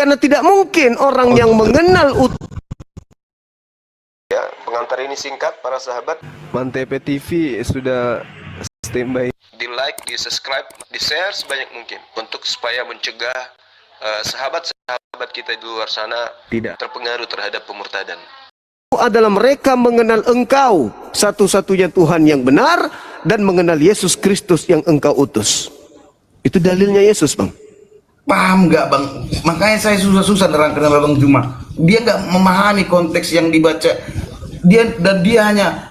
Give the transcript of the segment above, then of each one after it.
Karena tidak mungkin orang yang mengenal Ya, pengantar ini singkat para sahabat. Mantep TV sudah standby. Di like, di subscribe, di share sebanyak mungkin untuk supaya mencegah sahabat-sahabat kita di luar sana Tidak terpengaruh terhadap pemurtadan. adalah mereka mengenal Engkau satu-satunya Tuhan yang benar dan mengenal Yesus Kristus yang Engkau utus. Itu dalilnya Yesus, Bang. Paham nggak, Bang? Makanya saya susah-susah nerangkan sama Bang Juma. Dia nggak memahami konteks yang dibaca. Dia hanya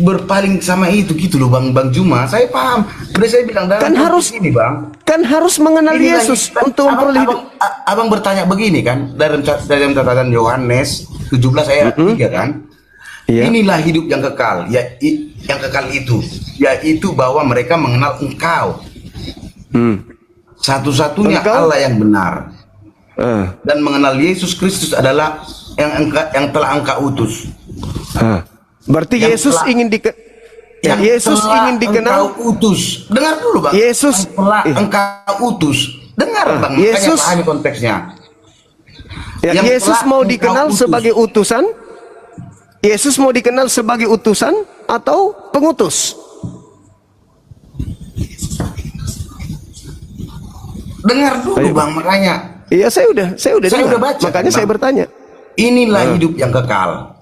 berpaling sama itu gitu loh, Bang Juma. Saya paham. Udah saya bilang dalam ini, Bang. Kan harus mengenal Inilah Yesus untuk memperoleh hidup. Abang bertanya begini kan, dalam catatan Yohanes 17 ayat 3 kan. Iya. Inilah hidup yang kekal, yang kekal itu, yaitu bahwa mereka mengenal Engkau, satu-satunya Allah yang benar, dan mengenal Yesus Kristus adalah yang telah Engkau utus. Berarti Yesus ingin Yesus ingin dikenal. Engkau utus. Dengar dulu, Bang. Yesus telah Engkau utus. Dengar, Bang. Yesus pahami konteksnya. Yesus mau dikenal sebagai utusan. Yesus mau dikenal sebagai utusan atau pengutus? Dengar dulu, Bang, makanya. Iya, saya udah baca. Makanya Bang, saya bertanya. Inilah hidup yang kekal,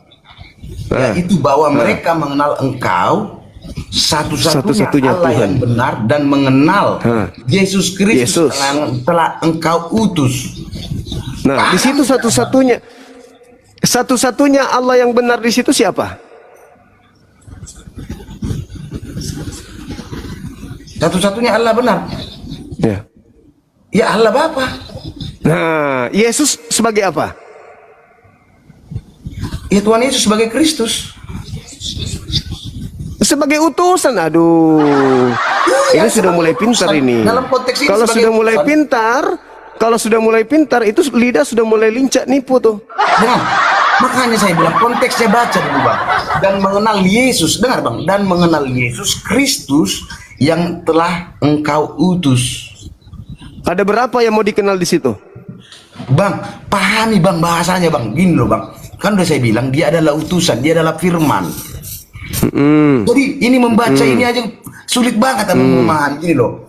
yaitu bahwa mereka mengenal Engkau satu-satunya Allah Tuhan yang benar dan mengenal Yesus Kristus yang telah Engkau utus. Nah, di situ satu-satunya Allah yang benar di situ siapa? Satu-satunya Allah benar. Ya. Ya Allah Bapa. Nah, Yesus sebagai apa? Ya Tuhan Yesus sebagai Kristus. Sebagai utusan. Aduh. Ini sudah mulai pintar ini. Dalam konteks ini Kalau sudah mulai pintar, itu lidah sudah mulai lincah nipu tuh. Nah, makanya saya bilang konteksnya baca dulu, Bang. Dan mengenal Yesus, dengar, Bang, dan mengenal Yesus Kristus yang telah Engkau utus. Ada berapa yang mau dikenal di situ? Bang, pahami, Bang, bahasanya, Bang. Gini loh, Bang. Kan udah saya bilang dia adalah utusan, dia adalah firman. Jadi ini membaca ini aja sulit banget memahami. Gini loh.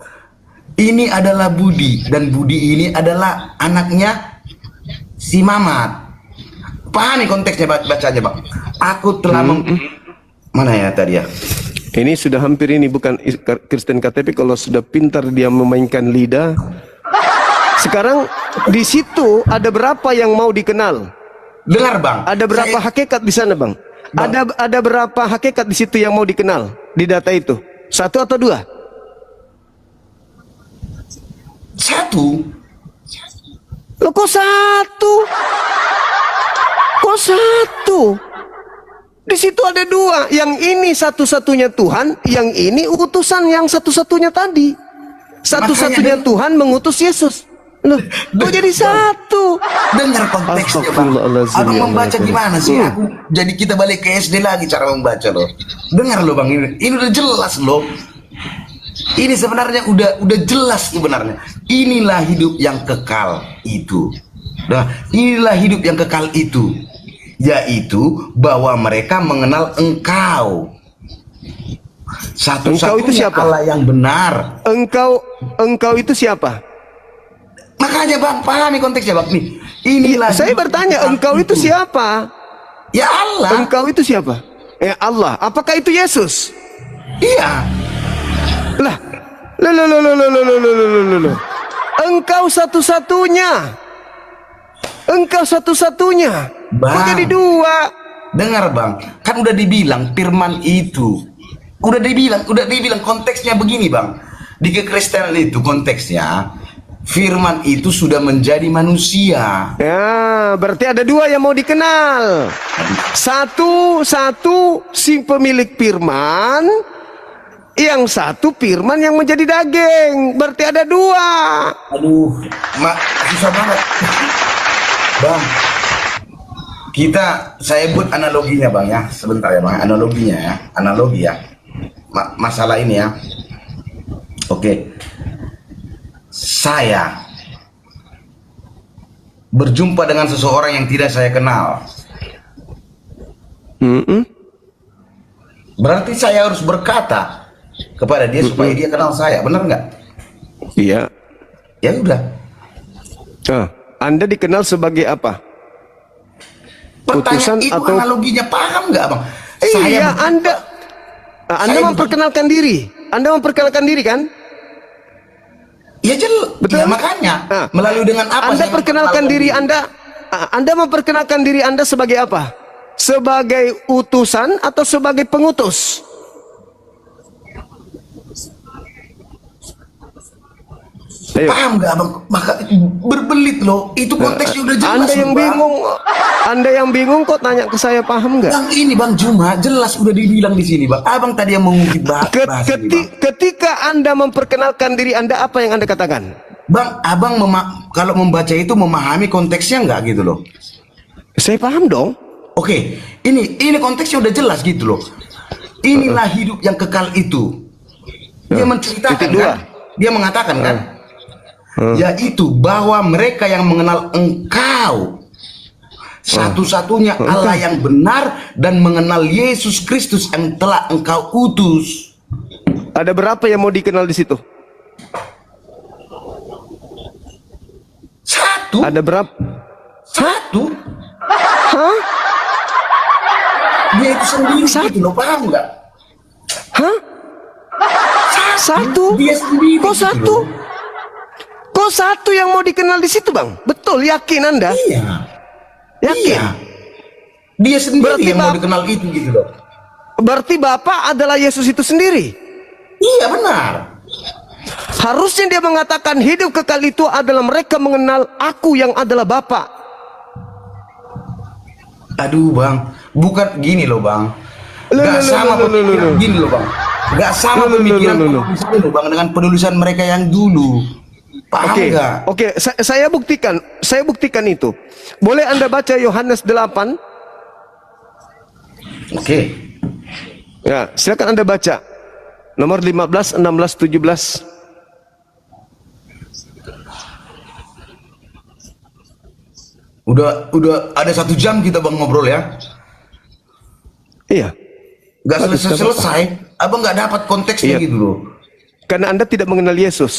Ini adalah Budi, dan Budi ini adalah anaknya si Mamat. Pahami konteksnya bacanya, Bang. Aku telah mana ya tadi ya? Ini sudah hampir ini bukan Kristen KTP kalau sudah pintar dia memainkan lidah. Sekarang di situ ada berapa yang mau dikenal? Dengar, Bang. Ada berapa hakikat di sana, Bang? Ada berapa hakikat di situ yang mau dikenal di data itu? 1 atau 2? 1. Loh, kok 1? Kok 1? Di situ ada 2. Yang ini satu-satunya Tuhan, yang ini utusan yang satu-satunya tadi. Satu-satunya Tuhan mengutus Yesus. Loh, kok jadi 1? Dengar konteksnya, Bang. Abang membaca gimana sih? Jadi kita balik ke SD lagi cara membaca loh. Dengar loh, Bang, ini udah jelas loh. Ini sebenarnya udah jelas sebenarnya. Inilah hidup yang kekal itu. Nah, inilah hidup yang kekal itu, yaitu bahwa mereka mengenal Engkau satu-satunya Allah yang benar. Engkau itu siapa? Makanya, Bang, pahami konteksnya, Bang. Nih, inilah saya bertanya, engkau itu siapa? Ya Allah. Engkau itu siapa? Ya Allah. Apakah itu Yesus? Iya. Lah. Engkau satu-satunya. Engkau satu-satunya. Kok jadi 2? Dengar, Bang. Kan udah dibilang firman itu. Udah dibilang konteksnya begini, Bang. Di kekristenan itu konteksnya firman itu sudah menjadi manusia. Ya, berarti ada 2 yang mau dikenal. Satu si pemilik firman, yang satu firman yang menjadi daging. Berarti ada 2. Aduh, susah banget. Bang, saya buat analoginya, Bang, ya. Sebentar ya, Bang, analogi ya. Masalah ini ya. Oke. Saya berjumpa dengan seseorang yang tidak saya kenal. Berarti saya harus berkata kepada dia supaya dia kenal saya, benar nggak? Iya. Ya udah. Anda dikenal sebagai apa? Pertanyaan Utusan itu atau analoginya paham nggak, Bang? iya, Anda saya memperkenalkan diri. Anda memperkenalkan diri kan? Ya Betul. ya, makanya melalui dengan apa Anda saya perkenalkan diri Anda. Anda memperkenalkan diri Anda sebagai apa? Sebagai utusan atau sebagai pengutus? Ayo. Paham nggak, Bang? Maka berbelit loh. Itu konteksnya udah jelas. Anda yang Bang. bingung. Anda yang bingung kok tanya ke saya, paham nggak? Yang ini Bang Juma jelas udah dibilang di sini, Bang. Abang tadi yang mengungkit bahasa ini, Bang. Ketika Anda memperkenalkan diri Anda, apa yang Anda katakan? Bang, abang kalau membaca itu memahami konteksnya nggak gitu loh? Saya paham dong. Oke, ini konteksnya udah jelas gitu loh. Inilah hidup yang kekal itu. Dia menceritakan kan? Dia mengatakan kan? Yaitu bahwa mereka yang mengenal Engkau satu-satunya Allah yang benar dan mengenal Yesus Kristus yang telah Engkau utus. Ada berapa yang mau dikenal di situ? Satu. Ada berapa? Satu. Hah? Dia itu sendiri gitu loh, paham nggak? Hah? Satu? Dia sendiri. Kok gitu satu? loh. Kok satu yang mau dikenal di situ, Bang? Betul, yakin Anda? Iya. Yakin? Iya. Dia sendiri Berarti yang mau dikenal itu gitu loh. Berarti Bapak adalah Yesus itu sendiri? Iya benar. Harusnya dia mengatakan hidup kekal itu adalah mereka mengenal aku yang adalah Bapak. Aduh Bang, bukan gini loh Bang. Gak sama pemikiran gini loh Bang. Gak sama pemikiran penulisan loh Bang dengan penulisan mereka yang dulu. Paham nggak? Oke, saya buktikan itu. Boleh Anda baca Yohanes 8? Oke. Ya, silakan Anda baca. Nomor 15, 16, 17. Udah ada 1 jam kita Bang ngobrol ya. Iya. Gak selesai. Abang nggak dapat konteksnya gitu loh. Karena Anda tidak mengenal Yesus.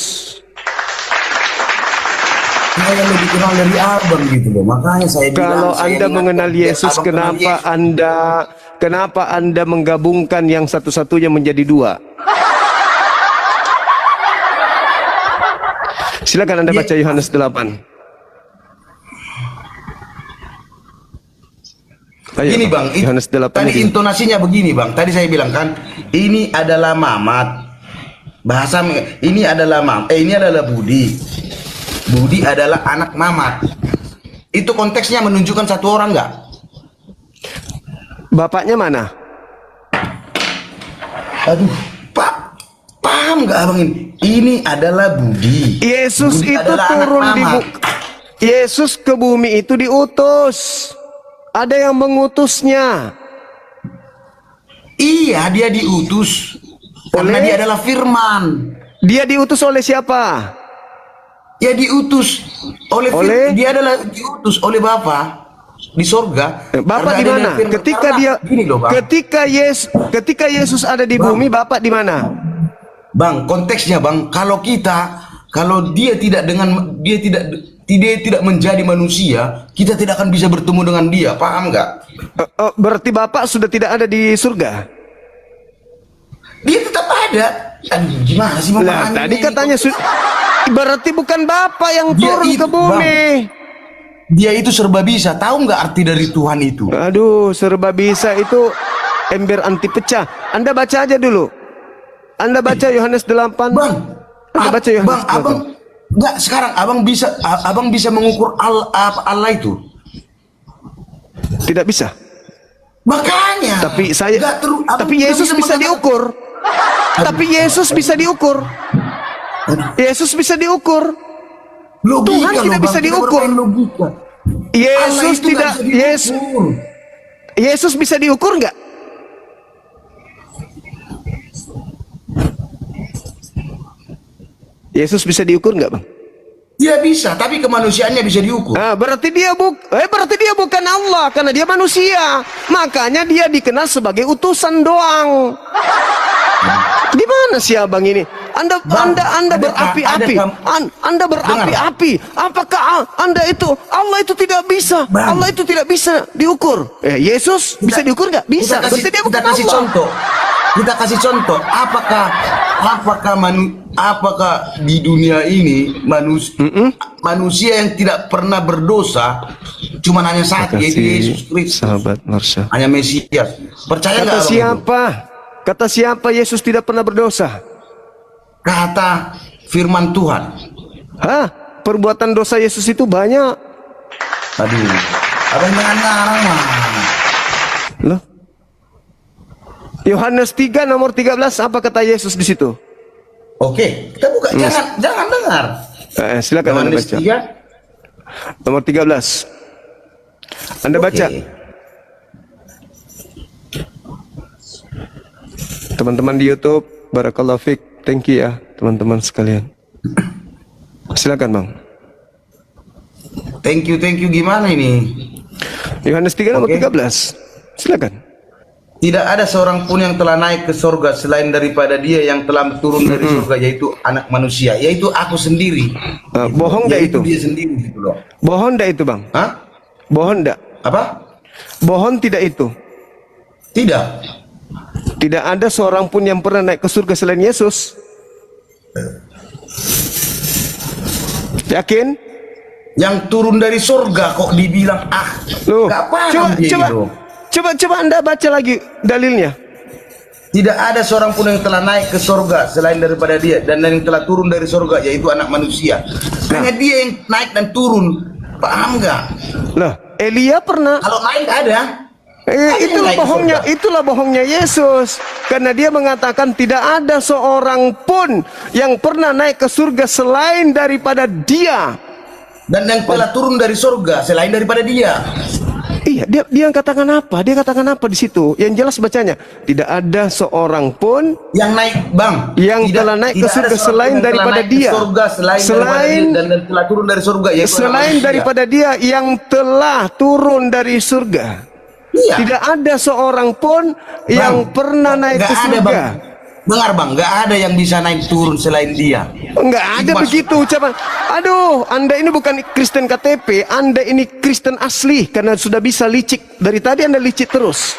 Saya lebih kenal dari abang gitu loh. Makanya saya bilang. Kalau Anda mengenal Yesus, kenapa Anda menggabungkan yang satu-satunya menjadi 2? Silakan Anda baca Yohanes 8. Ayo, Gini Bang, Yohanes 8 tadi intonasinya begini Bang. Tadi saya bilang kan, ini adalah Mamat. Bahasa ini adalah ini adalah Budi. Budi adalah anak Mamat. Itu konteksnya menunjukkan satu orang nggak? Bapaknya mana? Aduh, Pak, paham nggak abang ini? Ini adalah Budi. Yesus Budi itu adalah turun anak di Mamat. Yesus ke bumi itu diutus. Ada yang mengutusnya. Iya, dia diutus. Karena dia adalah Firman. Dia diutus oleh siapa? Ya diutus oleh dia adalah diutus oleh Bapa di sorga. Bapak di mana? Ketika dia gini loh, Bang. ketika Yesus ada di bumi, Bapak di mana? Bang, konteksnya Bang, kalau dia tidak menjadi manusia, kita tidak akan bisa bertemu dengan dia, paham nggak? Berarti Bapak sudah tidak ada di surga? Dia tetap ada. Aduh, gimana sih Lah, tadi katanya berarti bukan Bapak yang turun ke bumi. Dia itu serba bisa. Tahu nggak arti dari Tuhan itu? Aduh, serba bisa itu ember anti pecah. Anda baca aja dulu. Anda baca Yohanes 8. Bang, Anda baca Yohanes Bang, 8. abang nggak sekarang abang bisa mengukur Allah itu? Tidak bisa. Makanya. Tapi Yesus bisa diukur. Tapi Yesus bisa diukur. Yesus bisa diukur. Logika Tuhan tidak bisa diukur. Yesus tidak. Yesus bisa diukur nggak? Yesus bisa diukur nggak, Bang? Dia bisa, tapi kemanusiaannya bisa diukur. Berarti dia bukan Allah karena dia manusia. Makanya dia dikenal sebagai utusan doang. Di mana sih abang ini? Anda berapi-api. Anda berapi-api. Apakah Anda itu Allah itu tidak bisa? Bang. Allah itu tidak bisa diukur. Yesus bisa diukur nggak? Bisa. Berarti dia bukan Kita kasih Allah. contoh. Kita kasih contoh. Apakah di dunia ini manusia yang tidak pernah berdosa cuma hanya satu, yaitu Yesus Kristus, Sahabat Marsha. hanya Mesias. Percaya nggak? Kata abang siapa? Kata siapa Yesus tidak pernah berdosa? itu? Kata firman Tuhan. Perbuatan dosa Yesus itu banyak. Aduh, abang jangan ngarang mah. Loh. Yohanes 3 nomor 13 apa kata Yesus di situ? Oke, kita buka. Jangan dengar. Silakan Anda Yohanes baca. 3. Nomor 13. Anda baca. Oke. Teman-teman di YouTube, barakallahu fik. Thank you ya, teman-teman sekalian. Silakan, Bang. Thank you gimana ini? Yohanes 3 nomor Oke. 13. Silakan. Tidak ada seorang pun yang telah naik ke sorga selain daripada dia yang telah turun dari sorga, yaitu anak manusia, yaitu aku sendiri. Bohong enggak itu? Dia sendiri gitu loh. Bohong enggak itu, Bang? Hah? Bohong enggak? Apa? Bohong tidak itu? Tidak. Tidak ada seorang pun yang pernah naik ke surga selain Yesus. Yakin? Yang turun dari sorga kok dibilang Loh, nggak paham dia gitu. coba Anda baca lagi dalilnya. Tidak ada seorang pun yang telah naik ke sorga selain daripada dia, dan yang telah turun dari sorga yaitu anak manusia. Hanya dia yang naik dan turun. Paham nggak? Lah, Elia pernah. Kalau naik ada. Itulah bohongnya Yesus. Karena dia mengatakan tidak ada seorang pun yang pernah naik ke surga selain daripada dia. Dan yang telah turun dari sorga selain daripada dia. Iya, dia katakan apa? Dia katakan apa di situ? Yang jelas bacanya, tidak ada seorang pun Yang naik, Bang. yang telah naik ke surga selain daripada dia. Selain dan telah turun dari sorga, yaitu Selain daripada dia yang telah turun dari surga. Iya. Tidak ada seorang pun yang pernah naik ke surga. Bang. Dengar, Bang, nggak ada yang bisa naik turun selain dia. Enggak ada begitu ucapan. Aduh, Anda ini bukan Kristen KTP, Anda ini Kristen asli karena sudah bisa licik. Dari tadi Anda licik terus.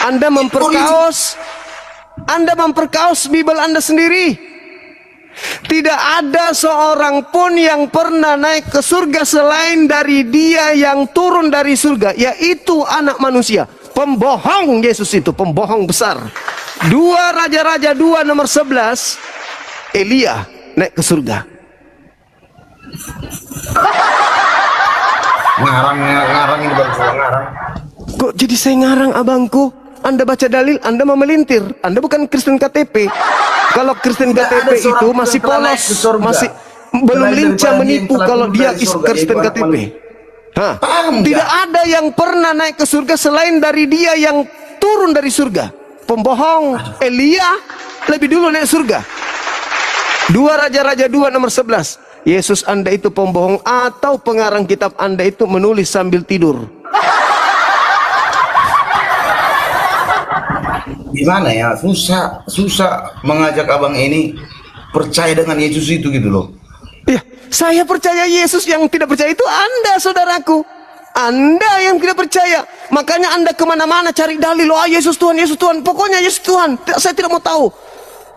Anda memperkaos Bible Anda sendiri. Tidak ada seorang pun yang pernah naik ke surga selain dari dia yang turun dari surga, yaitu anak manusia. Pembohong Yesus itu, pembohong besar. 2 Raja-Raja 2 nomor 11, Elia naik ke surga. Ngarang ini, Bang, ngarang. Kok jadi saya ngarang, abangku? Anda baca dalil, Anda mau melintir. Anda bukan Kristen KTP. Kalau Kristen KTP itu masih polos, masih belum lincah menipu kalau dia Kristen KTP. Tidak ada yang pernah naik ke surga selain dari dia yang turun dari surga. Pembohong. Elia lebih dulu naik surga. 2 Raja-Raja 2 nomor 11. Yesus Anda itu pembohong atau pengarang kitab Anda itu menulis sambil tidur. Gimana ya, susah mengajak abang ini percaya dengan Yesus itu gitu loh. Ya, saya percaya Yesus, yang tidak percaya itu Anda, saudaraku. Anda yang tidak percaya, makanya Anda kemana-mana cari dalil. Yesus Tuhan, Yesus Tuhan, pokoknya Yesus Tuhan. Saya tidak mau tahu.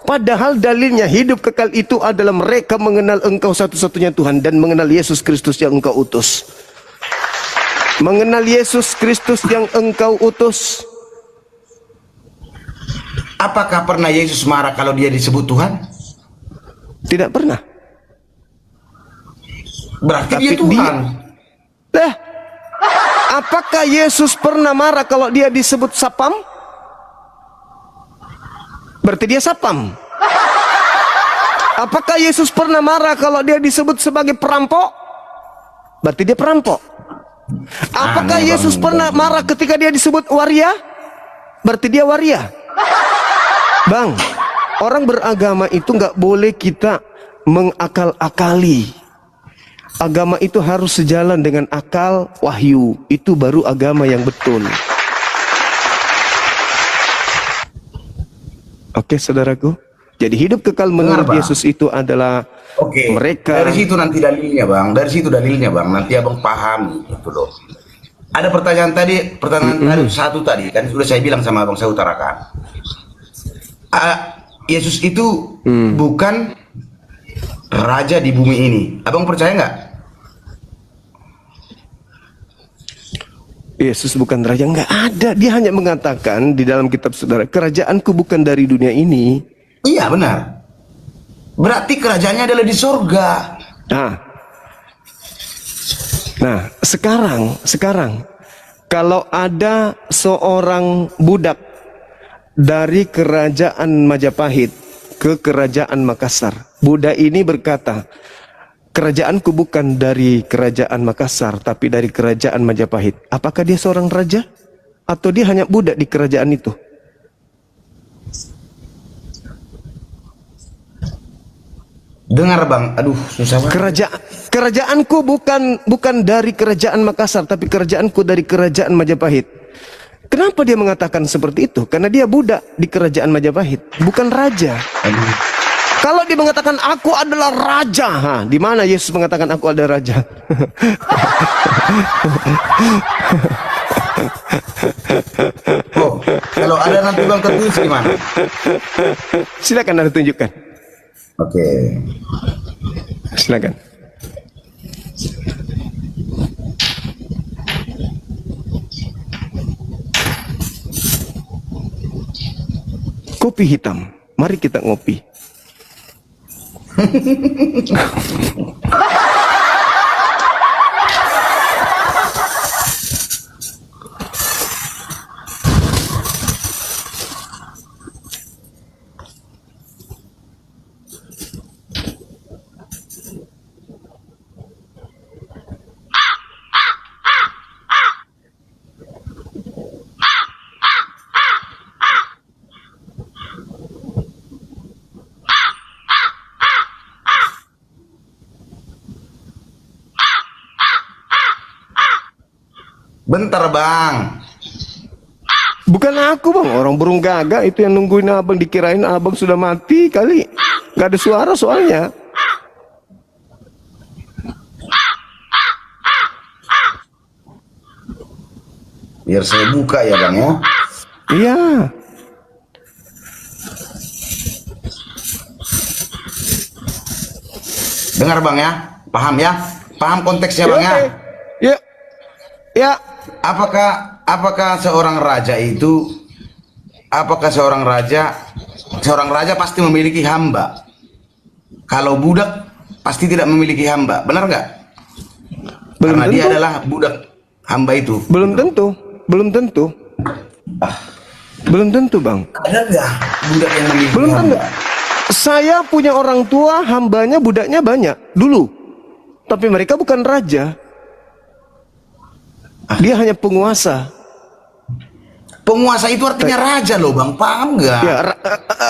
Padahal dalilnya hidup kekal itu adalah mereka mengenal Engkau satu-satunya Tuhan dan mengenal Yesus Kristus yang Engkau utus. Mengenal Yesus Kristus yang Engkau utus. Apakah pernah Yesus marah kalau dia disebut Tuhan? Tidak pernah. Berarti Tapi dia Tuhan. Apakah Yesus pernah marah kalau dia disebut sapam? Berarti dia sapam. Apakah Yesus pernah marah kalau dia disebut sebagai perampok? Berarti dia perampok. Apakah Yesus pernah marah ketika dia disebut waria? Berarti dia waria. Bang, orang beragama itu nggak boleh kita mengakal-akali. Agama itu harus sejalan dengan akal, wahyu. Itu baru agama yang betul. Oke, saudaraku. Jadi hidup kekal menurut Bang. Yesus itu adalah Oke, mereka. dari situ nanti dalilnya bang, dari situ dalilnya bang, nanti abang paham gitu loh. Ada pertanyaan tadi satu tadi kan sudah saya bilang sama abang, saya utarakan. Yesus itu bukan raja di bumi ini. Abang percaya nggak? Yesus bukan raja, nggak ada. Dia hanya mengatakan di dalam kitab saudara, kerajaanku bukan dari dunia ini. Iya benar. Berarti kerajaannya adalah di sorga. Nah, sekarang kalau ada seorang budak dari kerajaan Majapahit ke kerajaan Makassar, budak ini berkata, kerajaanku bukan dari kerajaan Makassar, tapi dari kerajaan Majapahit. Apakah dia seorang raja? Atau dia hanya budak di kerajaan itu? Dengar bang, aduh susah banget. Kerajaanku bukan dari kerajaan Makassar, tapi kerajaanku dari kerajaan Majapahit. Kenapa dia mengatakan seperti itu? Karena dia budak di kerajaan Majapahit, bukan raja. Aduh. Kalau dia mengatakan aku adalah raja, di mana Yesus mengatakan aku adalah raja? Oh, kalau ada nanti bang tertulis gimana? Silakan Anda tunjukkan. Oke. Silakan. Kopi hitam. Mari kita ngopi. Bentar bang. Bukan aku bang, orang burung gagak itu yang nungguin abang, dikirain abang sudah mati kali. Gak ada suara soalnya. Biar saya buka ya bang ya. Iya. Dengar bang ya, paham ya, paham konteksnya bang ya. Ya. Ya. Apakah seorang raja itu, seorang raja pasti memiliki hamba? Kalau budak pasti tidak memiliki hamba, benar nggak? Karena dia adalah budak hamba itu. Belum tentu, belum tentu. Belum tentu bang. Ada nggak budak yang memiliki Belum tentu. hamba? Saya punya orang tua, hambanya budaknya banyak dulu, tapi mereka bukan raja. Dia hanya penguasa. Penguasa itu artinya raja loh bang, paham nggak? Ya,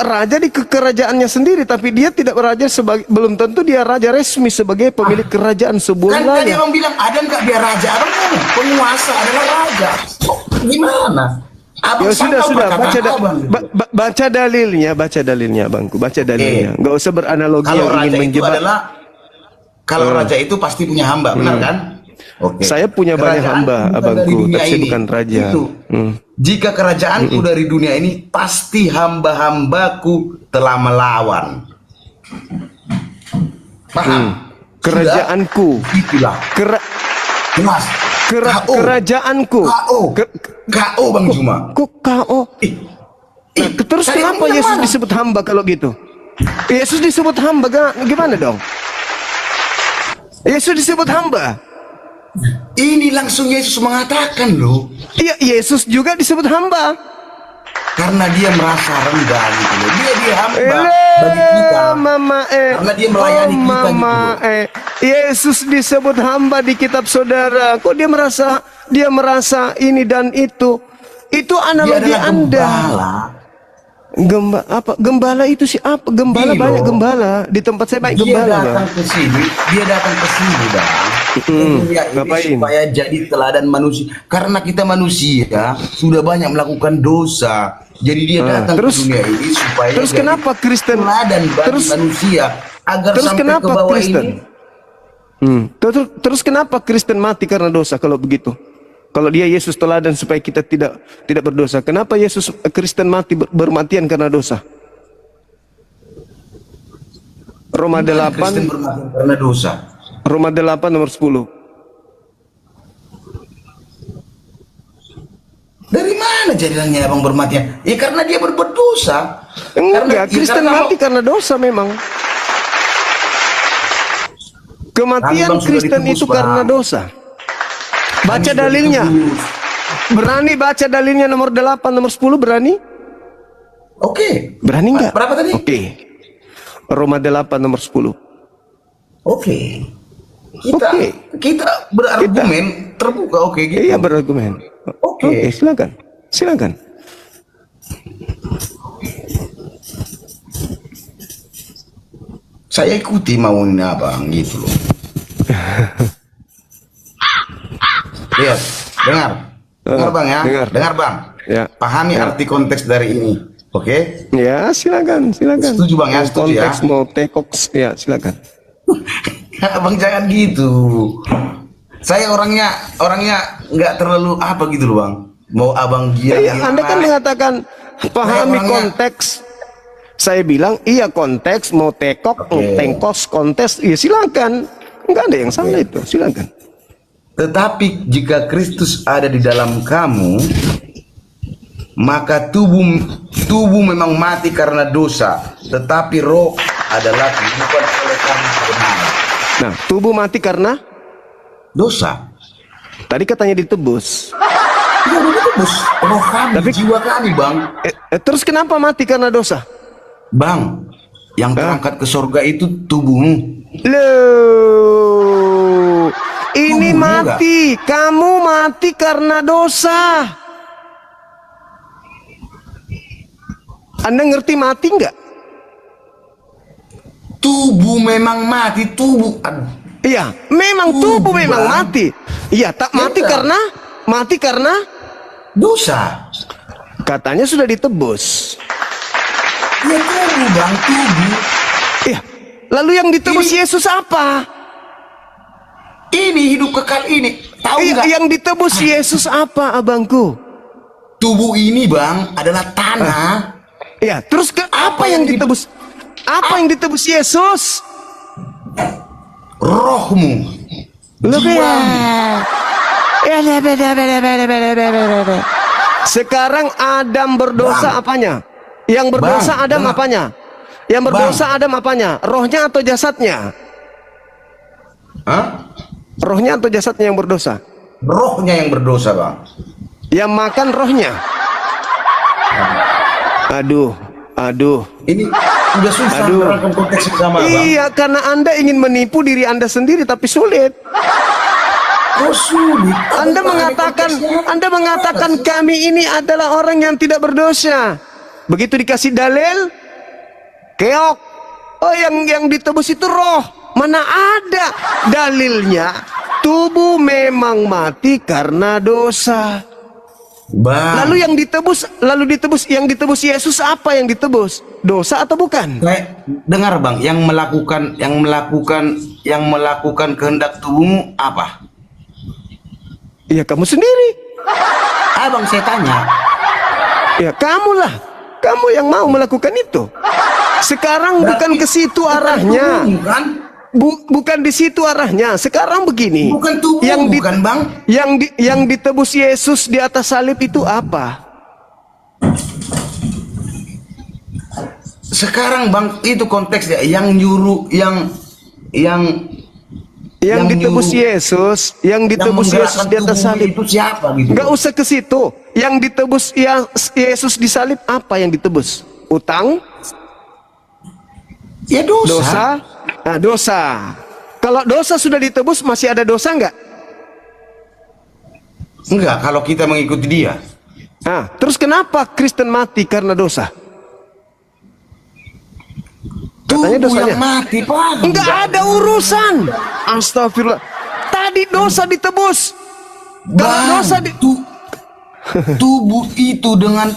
raja di kekerajaannya sendiri, tapi dia tidak raja sebagai, belum tentu dia raja resmi sebagai pemilik kerajaan sebuah Kan tadi wilayah. abang bilang ada nggak dia raja? Abang ngomong penguasa adalah raja. Oh, gimana? Abang Ya sudah, perkataan baca abang gitu. baca dalilnya, bangku, baca dalilnya. Nggak usah beranalogi Kalau yang raja ingin itu menjebak. adalah, kalau raja itu pasti punya hamba, benar kan? Oke. Saya punya banyak Kerajaan hamba, bukan abangku, dari dunia tapi saya ini. bukan raja. Itu. Jika kerajaanku dari dunia ini, pasti hamba-hambaku telah melawan. Paham? Kerajaanku. Sudah? Itulah. Jelas. KO. Kerajaanku. KO. KO Bang Juma. Kok KO? Nah, terus tadi kenapa abang bilang Yesus mana? disebut hamba kalau gitu? Yesus disebut hamba, gimana dong? Yesus disebut hamba. Ini langsung Yesus mengatakan loh. Iya, Yesus juga disebut hamba. Karena dia merasa rendah gitu loh. Dia hamba bagi kita. Karena dia melayani kita gitu loh. Yesus disebut hamba di kitab saudara. Kok dia merasa ini dan itu? Itu Dia analogi adalah Anda. gembala. Gembala itu siapa? Gembala Gini banyak loh. gembala. Di tempat saya banyak Dia gembala, Bang. datang ke sini, bang. Dunia ini Ngapain? supaya jadi teladan manusia. Karena kita manusia sudah banyak melakukan dosa. Jadi dia datang terus- ke dunia ini supaya terus jadi kenapa Kristen- teladan bagi terus- manusia agar terus sampai kenapa ke bawah Kristen? ini. Terus kenapa Kristen mati karena dosa kalau begitu? Kalau dia Yesus teladan supaya kita tidak berdosa, kenapa Yesus Kristen mati bermatian karena dosa? Roma Kristen 8 bermati karena dosa. Roma 8 nomor 10. Dari mana jadinya abang bermatian? Ya karena dia berbuat dosa. Enggak, Kristen karena- mati karena dosa memang. Kematian Kami, Bang, sudah Kristen ditebus, itu Bang. karena dosa. Baca Kami sudah dalilnya. ditebus. Berani baca dalilnya nomor 8 nomor 10 berani? Oke. Berani enggak? Berapa tadi? Oke. Roma 8 nomor 10. Oke. Oke. Kita berargumen terbuka, oke gitu. Iya, berargumen. Oke. Silakan. Silakan. Saya ikuti maunya abang gitu loh. Lihat, dengar. Dengar bang ya. dengar. Bang. Ya. Pahami Ya. arti konteks dari ini. Oke? Ya, silakan. Setuju, Bang, ya? Mau Setuju, ya? konteks mau tekoks, ya silakan. Abang jangan gitu. Saya orangnya nggak terlalu apa gitu loh bang. Mau abang dia. Iya, Anda kan mengatakan pahami orangnya- konteks. Saya bilang iya konteks, mau tekok, Oke. mau tengkos, kontes, ya silakan. Enggak ada yang salah itu, silakan. Tetapi jika Kristus ada di dalam kamu, maka tubuh memang mati karena dosa, tetapi roh adalah kehidupan oleh karena kebenaran. Nah, tubuh mati karena Dosa. tadi katanya ditebus. Ya udah ditebus. Roh kami, Tapi- jiwa kami bang. Terus kenapa mati karena dosa? Bang, yang terangkat ke surga itu tubuhmu. Loh, ini Tubuhmu mati, kamu mati karena dosa. Anda ngerti mati nggak? Tubuh memang mati, tubuh. Aduh. Iya, memang tubuh memang Bang. mati. Iya, tak mati Iya. karena Dosa. katanya sudah ditebus. Ya tubuh bang, tubuh. Iya, lalu yang ditebus Yesus apa? Ini hidup kekal ini. Tahu Iya, nggak? yang ditebus Yesus apa, abangku? Tubuh ini bang adalah tanah. Iya, terus apa yang ditebus? Apa yang ditebus Yesus? Rohmu. Sekarang Adam berdosa Bang. apanya? Yang berdosa Bang, Adam dengar. apanya? Yang berdosa Adam apanya? Rohnya atau jasadnya? Hah? Rohnya atau jasadnya yang berdosa? Rohnya yang berdosa bang. Yang makan rohnya. Aduh. Ini udah susah Aduh. menerangkan konteks yang sama bang. Iya, karena Anda ingin menipu diri Anda sendiri tapi sulit. Oh sulit. Anda mengatakan kami ini adalah orang yang tidak berdosa. Begitu dikasih dalil, keok. Oh, yang ditebus itu roh. Mana ada dalilnya? Tubuh memang mati karena dosa. Bang. Lalu yang ditebus Yesus apa yang ditebus? Dosa atau bukan? Dengar bang, yang melakukan kehendak tubuhmu apa? Ya kamu sendiri. Abang saya tanya. Ya kamulah. Kamu yang mau melakukan itu. Sekarang bukan ke situ arahnya. Tubuhmu, kan? Bukan di situ arahnya. Sekarang begini. Bukan tubuh, bukan bang. Yang ditebus Yesus di atas salib itu apa? Sekarang bang itu konteksnya yang nyuruh yang Yang ditebus nyuruh- Yesus, yang ditebus Yesus di atas tubuhmu salib. itu siapa gitu? Enggak usah ke situ. Yang ditebus Yesus di salib apa yang ditebus? Utang? Ya dosa. Dosa? Nah, dosa. Kalau dosa sudah ditebus masih ada dosa enggak? Enggak, kalau kita mengikuti dia. Nah, terus kenapa Kristen mati karena dosa? Katanya Tubuh dosanya. yang mati, Bang. Enggak ada urusan. Astagfirullah. Tadi dosa ditebus. Kalau Bang, dosa di... tubuh itu dengan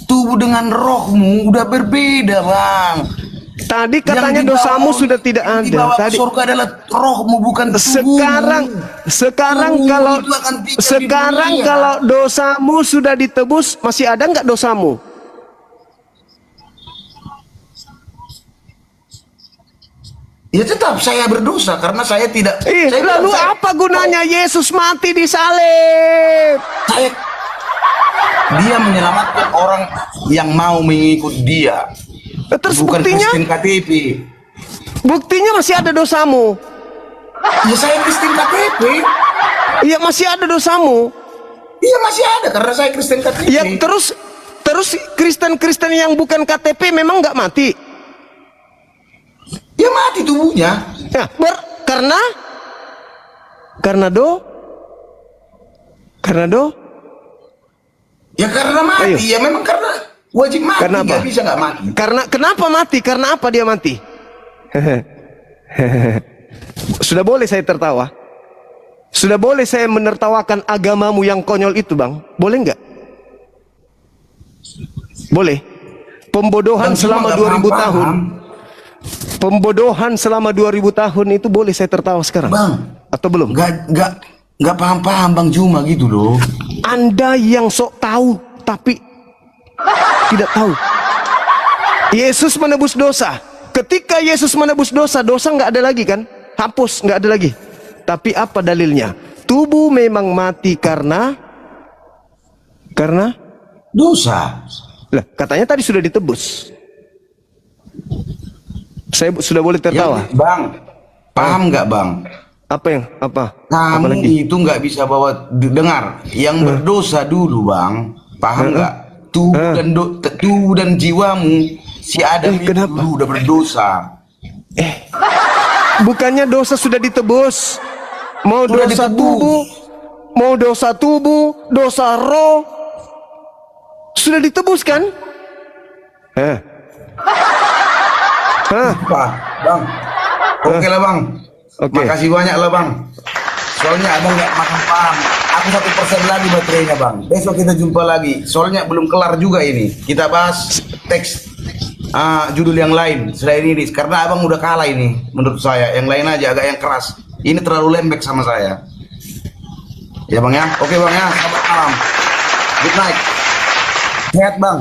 tubuh dengan rohmu udah berbeda, Bang. Tadi katanya Yang dibawa- dosamu sudah tidak yang ada. dibawa ke Tadi surga adalah rohmu, bukan tubuhmu. sekarang Tubuh kalau itu akan tinggal di sekarang dunia. kalau dosamu sudah ditebus, masih ada nggak dosamu? Ya tetap saya berdosa karena saya tidak. Saya Lalu bilang, saya- apa gunanya Yesus mati di salib? saya dia menyelamatkan orang yang mau mengikut dia, Terus bukan buktinya? Kristen KTP. Buktinya masih ada dosamu. Ya saya Kristen KTP. Iya masih ada dosamu. Iya masih ada karena saya Kristen KTP. Ya terus Kristen yang bukan KTP memang nggak mati. Ya mati tubuhnya. Ya, karena Ya karena mati. Ayo. Ya memang karena wajib mati. Karena apa? Nggak bisa nggak mati. Kenapa mati? Karena apa dia mati? Sudah boleh saya tertawa? Sudah boleh saya menertawakan agamamu yang konyol itu, Bang? Boleh nggak? Boleh. Pembodohan Dan selama cuma nggak 2000 tahun. paham. Pembodohan selama 2000 tahun itu boleh saya tertawa sekarang? Bang. Atau belum? Nggak paham-paham Bang Juma gitu loh. Anda yang sok tahu tapi tidak tahu. Yesus menebus dosa. Ketika Yesus menebus dosa, dosa nggak ada lagi kan? Hapus, nggak ada lagi. Tapi apa dalilnya? Tubuh memang mati karena Dosa. lah, katanya tadi sudah ditebus. Saya sudah boleh tertawa. Bang, paham nggak Bang? Apa Kamu lagi? itu nggak bisa bawa dengar. Yang berdosa dulu Bang, paham nggak? Tubuh dan jiwamu si Adam itu kenapa? dulu udah berdosa. Bukannya dosa sudah ditebus? Mau Sudah dosa ditebus. tubuh, mau dosa tubuh, dosa roh, sudah ditebus kan? Apa, Bang? Oke lah Bang. Oke. Makasih banyak lah Bang. Soalnya Abang nggak makan paham. Aku 1% lagi baterainya Bang. Besok kita jumpa lagi. Soalnya belum kelar juga ini. Kita bahas teks judul yang lain selain ini. Karena Abang udah kalah ini menurut saya. Yang lain aja agak yang keras. Ini terlalu lembek sama saya. Ya Bang ya. Oke Bang ya. Selamat malam. Good night. Sehat Bang.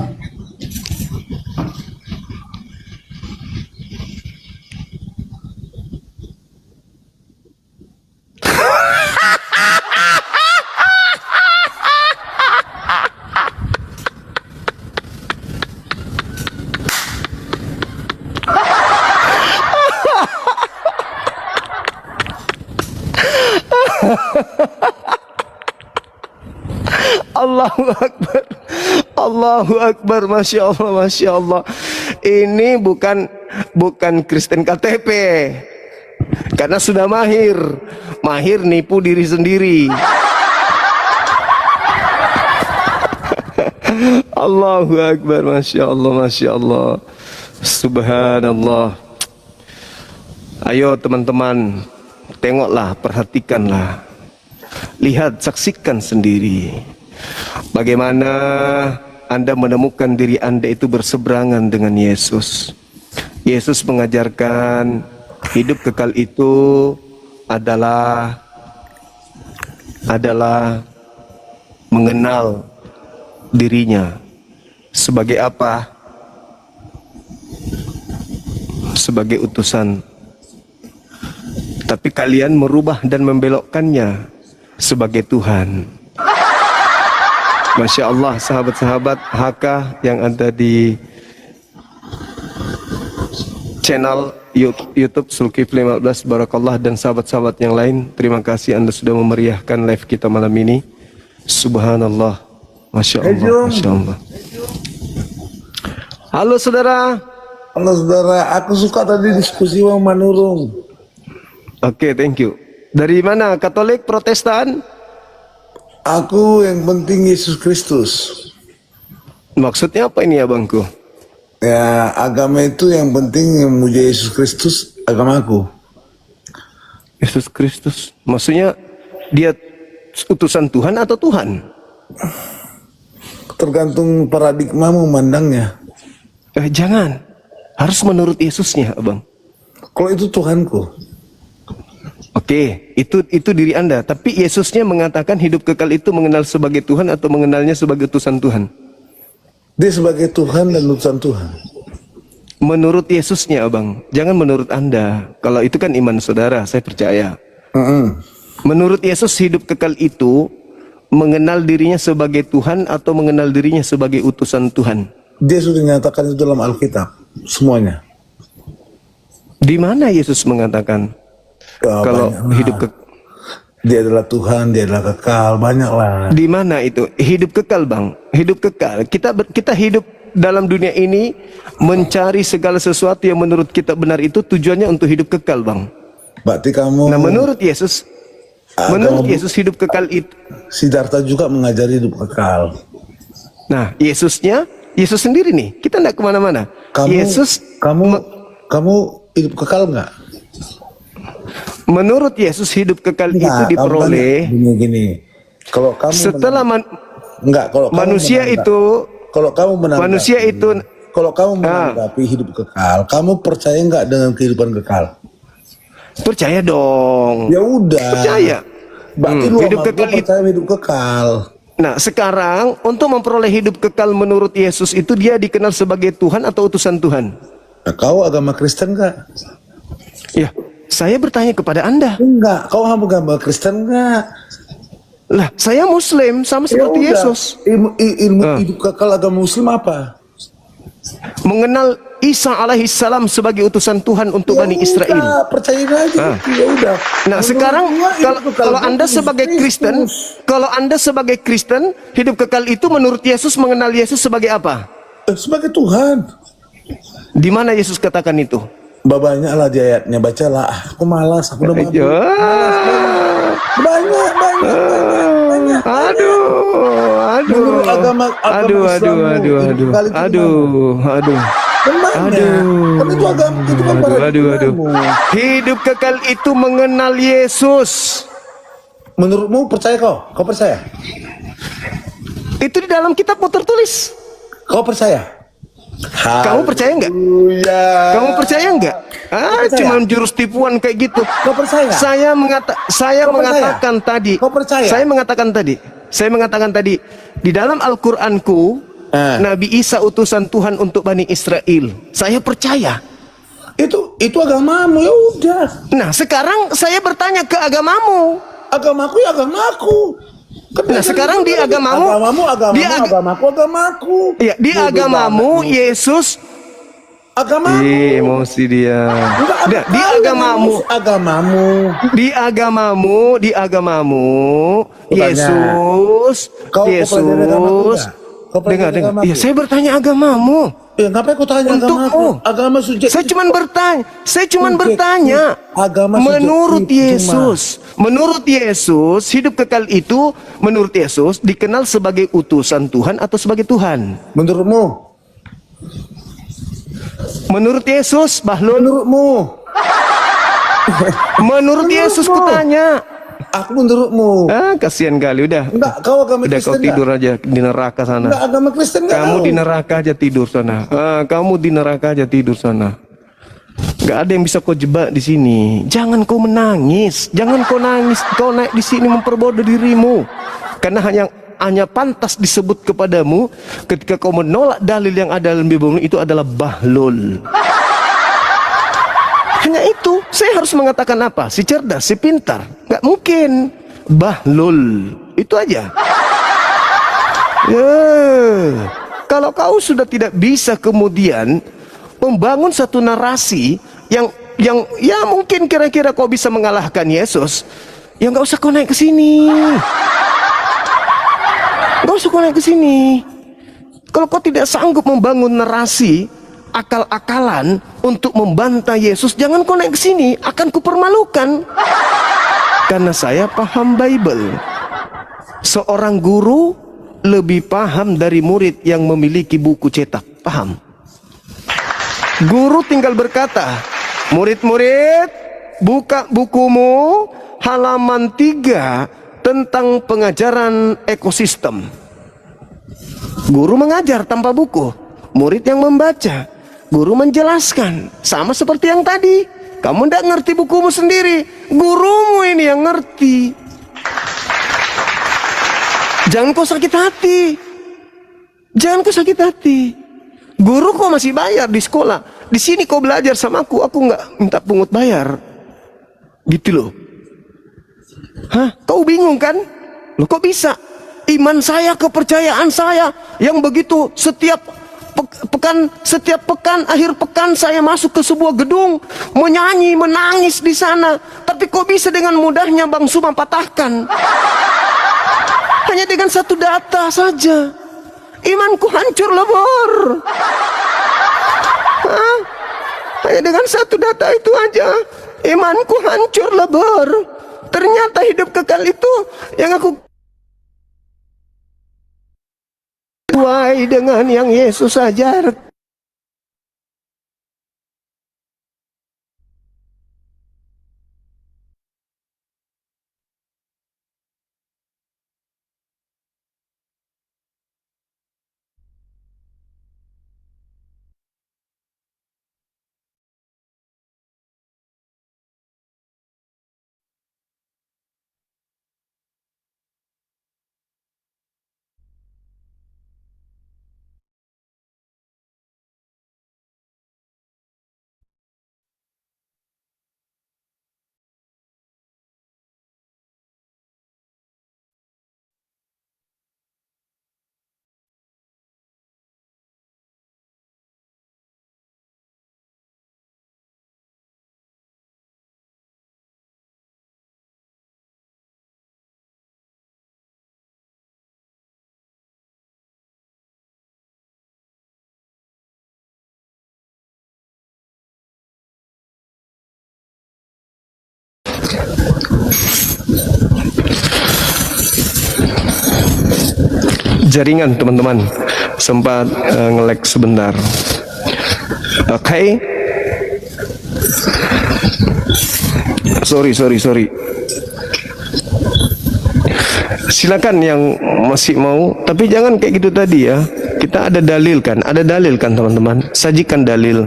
Allahu Akbar. Allahu Akbar. Masya Allah, Masya Allah. Ini bukan Kristen KTP. Karena sudah mahir nipu diri sendiri. Allahu Akbar. Masya Allah, Masya Allah. Subhanallah. Ayo teman-teman, tengoklah, perhatikanlah. Lihat, saksikan sendiri. Bagaimana Anda menemukan diri Anda itu berseberangan dengan Yesus. Yesus mengajarkan hidup kekal itu adalah mengenal dirinya sebagai apa? Sebagai utusan. Tapi kalian merubah dan membelokkannya sebagai Tuhan. Masya Allah, sahabat-sahabat HK yang ada di channel YouTube Zulkifli 15, Barakallah, dan sahabat-sahabat yang lain, terima kasih Anda sudah memeriahkan live kita malam ini. Subhanallah, Masya Allah, Masya Allah. Halo saudara. Halo saudara, aku suka tadi diskusi sama Manurung. Oke, thank you. Dari mana? Katolik, Protestan? Aku yang penting Yesus Kristus. Maksudnya apa ini abangku? Ya, agama itu yang penting yang memuja Yesus Kristus, agamaku. Yesus Kristus. Maksudnya dia utusan Tuhan atau Tuhan? Tergantung paradigmamu memandangnya. Jangan. Harus menurut Yesusnya, Abang. Kalau itu Tuhanku. Oke, itu diri Anda. Tapi Yesusnya mengatakan hidup kekal itu mengenal sebagai Tuhan atau mengenalnya sebagai utusan Tuhan? Dia sebagai Tuhan dan utusan Tuhan. Menurut Yesusnya, Abang. Jangan menurut Anda. Kalau itu kan iman saudara, saya percaya. Menurut Yesus hidup kekal itu mengenal dirinya sebagai Tuhan atau mengenal dirinya sebagai utusan Tuhan? Dia sudah nyatakan itu dalam Alkitab, semuanya. Di mana Yesus mengatakan kalau hidup kekal? Dia adalah Tuhan, dia adalah kekal, banyaklah. Di mana itu hidup kekal, Bang? Hidup kekal. Kita hidup dalam dunia ini mencari segala sesuatu yang menurut kita benar, itu tujuannya untuk hidup kekal, Bang. Berarti kamu. Nah, menurut Yesus hidup kekal itu. Siddhartha juga mengajari hidup kekal. Nah, Yesus sendiri nih. Kita tidak kemana-mana. Kamu hidup kekal nggak? Menurut Yesus hidup kekal itu diperoleh gini. Kalau kamu setelah manusia menanggapi hidup kekal, kamu percaya nggak dengan kehidupan kekal? Percaya dong. Ya udah. Percaya. Berarti lu hidup kekal percaya hidup kekal. Nah, sekarang untuk memperoleh hidup kekal menurut Yesus itu dia dikenal sebagai Tuhan atau utusan Tuhan? Nah, kau agama Kristen nggak? Ya, saya bertanya kepada Anda. Enggak, kau agama Kristen nggak? Lah, saya Muslim sama seperti udah. Yesus. Ilmu hidup kekal agama Muslim apa? Mengenal Isa alaihissalam sebagai utusan Tuhan untuk Bani Israel. Percayain aja. Ya udah. Nah, sekarang kalau Anda sebagai Kristen, hidup kekal itu menurut Yesus mengenal Yesus sebagai apa? Sebagai Tuhan. Di mana Yesus katakan itu? Banyak lah di ayatnya, bacalah. Aku malas, aku udah mabuk. Banyak. Menurut agama Hidup kekal itu mengenal Yesus. Menurutmu percaya kau? Kau percaya? Itu di dalam kitabmu tertulis. Kau percaya? Kamu percaya enggak? Kamu percaya enggak? Cuma jurus tipuan kayak gitu. Kau percaya? Saya mengatakan tadi. Kau percaya? Saya mengatakan tadi di dalam Al-Qur'anku Nabi Isa utusan Tuhan untuk Bani Israel. Saya percaya. Itu agamamu, ya udah. Nah, sekarang saya bertanya ke agamamu. Agamaku ya agamaku. Nah, sekarang di agamamu, agamaku. Ya, di agamamu Yesus agamamu. Emosi dia. Di agamamu Yesus. Dengar. Ya, saya bertanya agamamu. Ya, ngapain kau tanya agamaku? Agama subjektif. Saya cuma bertanya. Agama menurut Yesus, hidup kekal itu menurut Yesus dikenal sebagai utusan Tuhan atau sebagai Tuhan? Menurutmu? Menurut Yesus, Bahlul. Menurutmu? Menurut Yesus kutanya. Aku menurutmu. Kasihan kali udah. Enggak, kau agama udah Kristen. Kau tidur aja di neraka sana. Enggak, agama Kristen enggak. Kamu di neraka aja tidur sana. Kamu di neraka aja tidur sana. Gak ada yang bisa kau jebak di sini. Jangan kau menangis. Jangan kau nangis. Kau naik di sini memperbodoh dirimu. Karena hanya pantas disebut kepadamu ketika kau menolak dalil yang ada dalam Bibelmu itu adalah bahlul. Hanya itu. Saya harus mengatakan apa? Si cerdas, si pintar. Gak mungkin. Bahlul. Itu aja. Kalau kau sudah tidak bisa kemudian membangun satu narasi yang ya mungkin kira-kira kau bisa mengalahkan Yesus, ya nggak usah kau naik ke sini. Nggak usah kau naik ke sini. Kalau kau tidak sanggup membangun narasi akal-akalan untuk membantah Yesus, jangan kau naik ke sini, akan kupermalukan. Karena saya paham Bible. Seorang guru lebih paham dari murid yang memiliki buku cetak. Paham? Guru tinggal berkata, murid-murid, buka bukumu halaman 3 tentang pengajaran ekosistem. Guru mengajar tanpa buku, murid yang membaca. Guru menjelaskan, sama seperti yang tadi. Kamu tidak ngerti bukumu sendiri, gurumu ini yang ngerti. Jangan kau sakit hati. Jangan kau sakit hati. Guru kau masih bayar di sekolah. Di sini kau belajar sama aku nggak minta pungut bayar. Gitu loh. Hah? Kau bingung kan? Loh kok bisa? Iman saya, kepercayaan saya yang begitu setiap pekan, akhir pekan saya masuk ke sebuah gedung, menyanyi, menangis di sana. Tapi kok bisa dengan mudahnya Bang Suma patahkan? Hanya dengan satu data saja. Imanku hancur lebur. Hah? Hanya dengan satu data itu aja, imanku hancur lebur. Ternyata hidup kekal itu yang aku sesuai dengan yang Yesus ajar. Jaringan teman-teman sempat nge-lag sebentar. Oke. Sorry. Silakan yang masih mau, tapi jangan kayak gitu tadi ya. Kita ada dalil kan teman-teman. Sajikan dalil.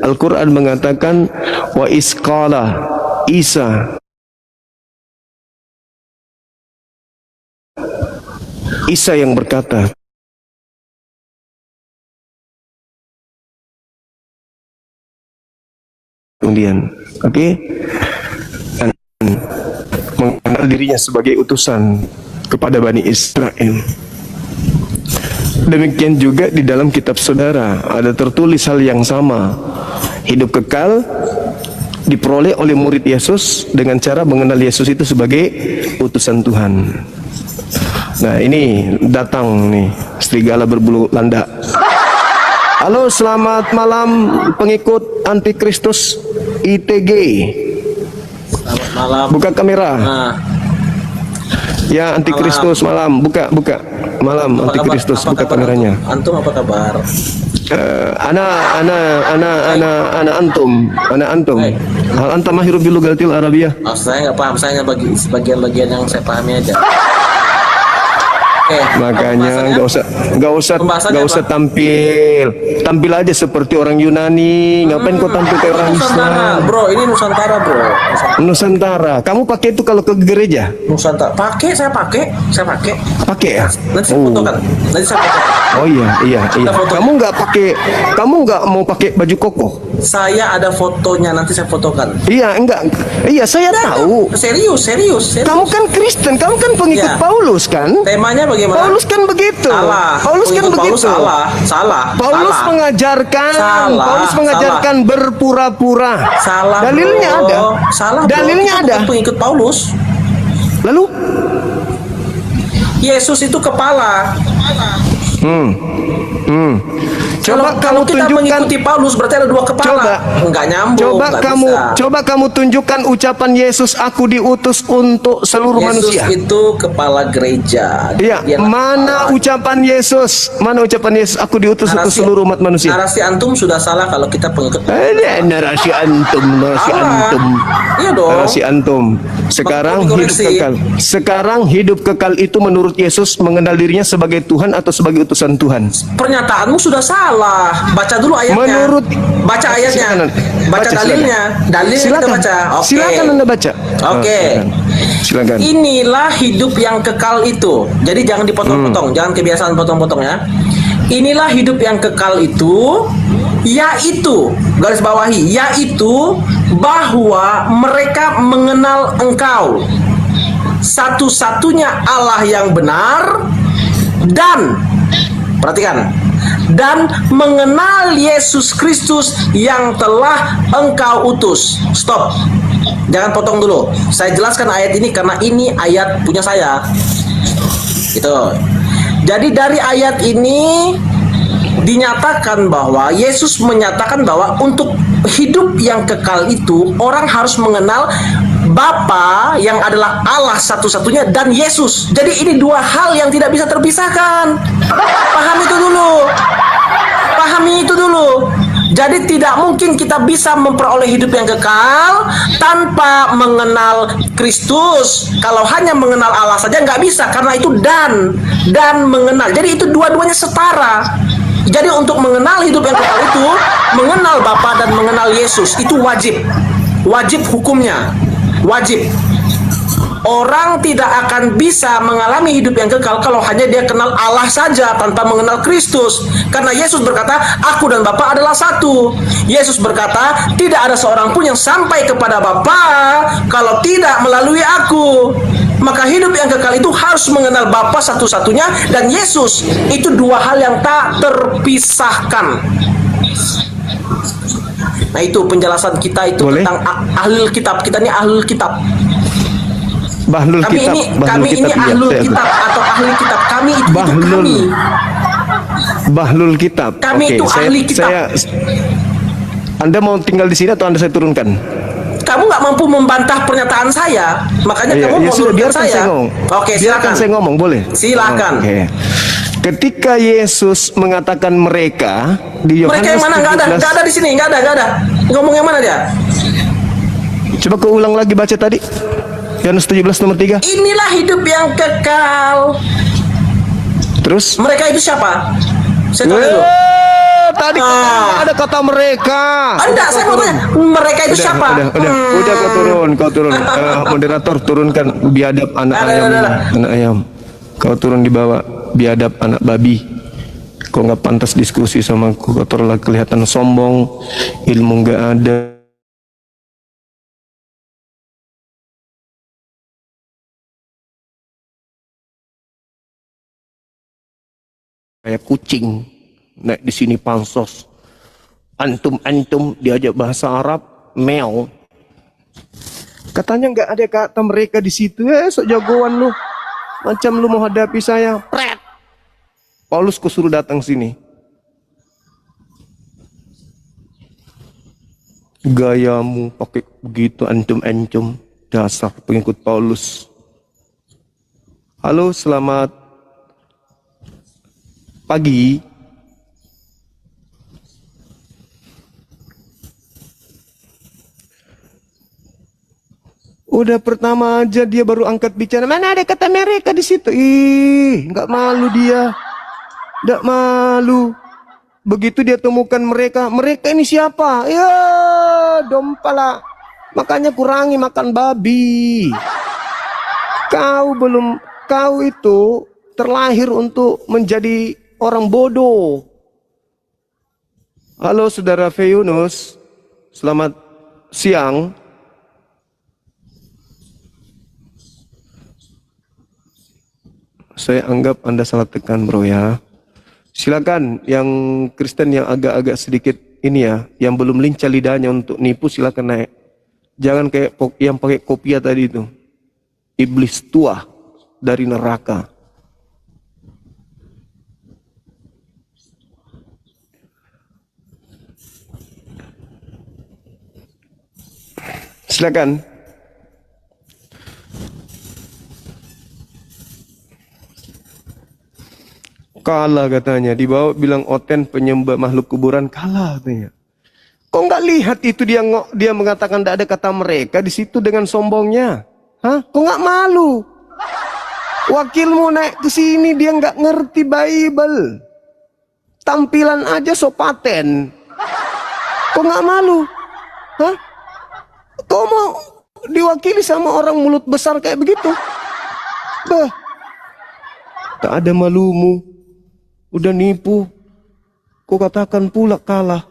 Al-Quran mengatakan wa isqala Isa yang berkata, kemudian, dan mengenal dirinya sebagai utusan kepada Bani Israel. Demikian juga di dalam kitab saudara ada tertulis hal yang sama. Hidup kekal diperoleh oleh murid Yesus dengan cara mengenal Yesus itu sebagai utusan Tuhan. Nah ini datang nih serigala berbulu landak. Halo, selamat malam pengikut Antikristus ITG. Selamat malam. Buka kamera. Nah. Ya, Antikristus malam. Buka malam. Antikristus buka kameranya. Antum apa kabar? Ana antum. Hal anta mahiru bil lugatil arabiyah. Oh, saya nggak paham. Saya bagi sebagian-bagian yang saya pahami aja. Makanya nggak usah tampil aja seperti orang Yunani. Ngapain kau tampil kayak orang Islam? Bro, ini Nusantara, bro. Nusantara. Kamu pakai itu kalau ke gereja? Nusantara. Saya pakai. Pakai ya? Nanti saya fotokan. Oh iya. Kamu nggak mau pakai baju koko? Saya ada fotonya, nanti saya fotokan. Iya, enggak. Iya, saya tahu. Serius. Kamu kan Kristen, kamu kan pengikut Ya. Paulus kan? Temanya bagaimana? Paulus kan begitu. Salah. Paulus kan Pengikut begitu. Salah. Paulus mengajarkan berpura-pura. Salah. Dalilnya bro. ada. Salah. Dalilnya bro. ada. Pengikut Paulus. Lalu? Yesus itu kepala. Kalau kita tunjukkan. mengikuti Paulus berarti ada dua kepala. Coba. Enggak nyambung. nggak bisa. Coba kamu tunjukkan ucapan Yesus, aku diutus untuk seluruh Yesus manusia. itu kepala gereja. Iya, Dia mana kepala. ucapan Yesus? Mana ucapan Yesus? Aku diutus untuk Narasi- seluruh umat manusia. Narasi antum sudah salah kalau kita pengikut. Narasi antum. Salah. Iya dong. Narasi antum. Sekarang Perlu hidup dikoreksi. kekal. Sekarang hidup kekal itu menurut Yesus mengenal dirinya sebagai Tuhan atau sebagai utusan Tuhan. Pernyataanmu sudah salah. Baca dulu ayatnya. Menurut baca ayatnya. Silakan. Baca dalilnya. Dalilnya kita Silakan. baca. Oke. Silakan Anda baca. Oke. Silakan. Inilah hidup yang kekal itu. Jadi jangan dipotong-potong, jangan kebiasaan potong-potong ya. Inilah hidup yang kekal itu, yaitu garis bawahi, yaitu bahwa mereka mengenal Engkau satu-satunya Allah yang benar dan perhatikan, dan mengenal Yesus Kristus yang telah Engkau utus. Stop. Jangan potong dulu. Saya jelaskan ayat ini karena ini ayat punya saya. Gitu. Jadi dari ayat ini dinyatakan bahwa Yesus menyatakan bahwa untuk hidup yang kekal itu orang harus mengenal Bapa yang adalah Allah satu-satunya dan Yesus. Jadi ini dua hal yang tidak bisa terpisahkan. Paham itu dulu. Pahami itu dulu. Jadi tidak mungkin kita bisa memperoleh hidup yang kekal tanpa mengenal Kristus. Kalau hanya mengenal Allah saja nggak bisa, karena itu dan mengenal. Jadi itu dua-duanya setara. Jadi untuk mengenal hidup yang kekal itu, mengenal Bapa dan mengenal Yesus itu wajib. Wajib hukumnya. Wajib. Orang tidak akan bisa mengalami hidup yang kekal kalau hanya dia kenal Allah saja tanpa mengenal Kristus. Karena Yesus berkata, aku dan Bapa adalah satu. Yesus berkata, tidak ada seorang pun yang sampai kepada Bapa kalau tidak melalui aku. Maka hidup yang kekal itu harus mengenal Bapa satu-satunya dan Yesus. Itu dua hal yang tak terpisahkan. Nah itu penjelasan kita itu. Boleh? Tentang ahlul kitab. Kita ini ahlul kitab. Bahlul Kami kitab. ini Bahlul ini kitab, iya, ahlul saya kitab atau ahli kitab. Kami itu Bahlul. kami. Bahlul kitab. Kami Oke, itu ahli kitab. Anda mau tinggal di sini atau Anda saya turunkan? Kamu nggak mampu membantah pernyataan saya, makanya Iya, kamu ya mau sudah, turunkan biarkan saya ngomong. Oke, Biarkan silakan. saya ngomong, boleh? Silakan. Oke. Ketika Yesus mengatakan mereka di Yohanes Mereka yang mana? Nggak ada, 17. nggak ada di sini, nggak ada. Ngomong yang mana dia? Coba kau ulang lagi baca tadi. Yohanes 17 nomor 3. Inilah hidup yang kekal. Terus? Mereka itu siapa? Saya tahu dulu. Tadi ada kata mereka. Anda, saya mau tanya, mereka itu siapa? Udah kau turun. Moderator turunkan biadab anak Ada, ayam. ada. Anak ayam. Kau turun di bawah, biadab anak babi. Kau nggak pantas diskusi sama aku. Kau terlalu kelihatan sombong, ilmu nggak ada. Kayak kucing naik di sini pansos. Antum diajak bahasa Arab, mel. Katanya nggak ada kata mereka di situ. Sok jagoan lu. Macam lu mau hadapi saya. Pret. Paulus kusuruh datang sini. Gayamu pakai begitu antum. Dasar pengikut Paulus. Halo, selamat pagi. Udah pertama aja dia baru angkat bicara. Mana ada kata mereka di situ? Ih, nggak malu dia. Nggak malu. Begitu dia temukan mereka. Mereka ini siapa? Ya, dompala. Makanya kurangi makan babi. Kau itu terlahir untuk menjadi orang bodoh. Halo saudara Feyunus, selamat siang. Saya anggap Anda salah tekan bro ya. Silakan yang Kristen yang agak-agak sedikit ini ya, yang belum lincah lidahnya untuk nipu silakan naik. Jangan kayak yang pakai kopiah tadi itu. Iblis tua dari neraka. Silakan. Kalah katanya, dibawa bilang Oten penyembah makhluk kuburan, kalah katanya. Kok nggak lihat itu dia mengatakan tidak ada kata mereka di situ dengan sombongnya? Hah? Kok nggak malu? Wakilmu naik ke sini dia nggak ngerti Bible. Tampilan aja so paten. Kok nggak malu? Hah? Kok mau diwakili sama orang mulut besar kayak begitu? Bah, tak ada malumu. Udah nipu. Kau katakan pula kalah.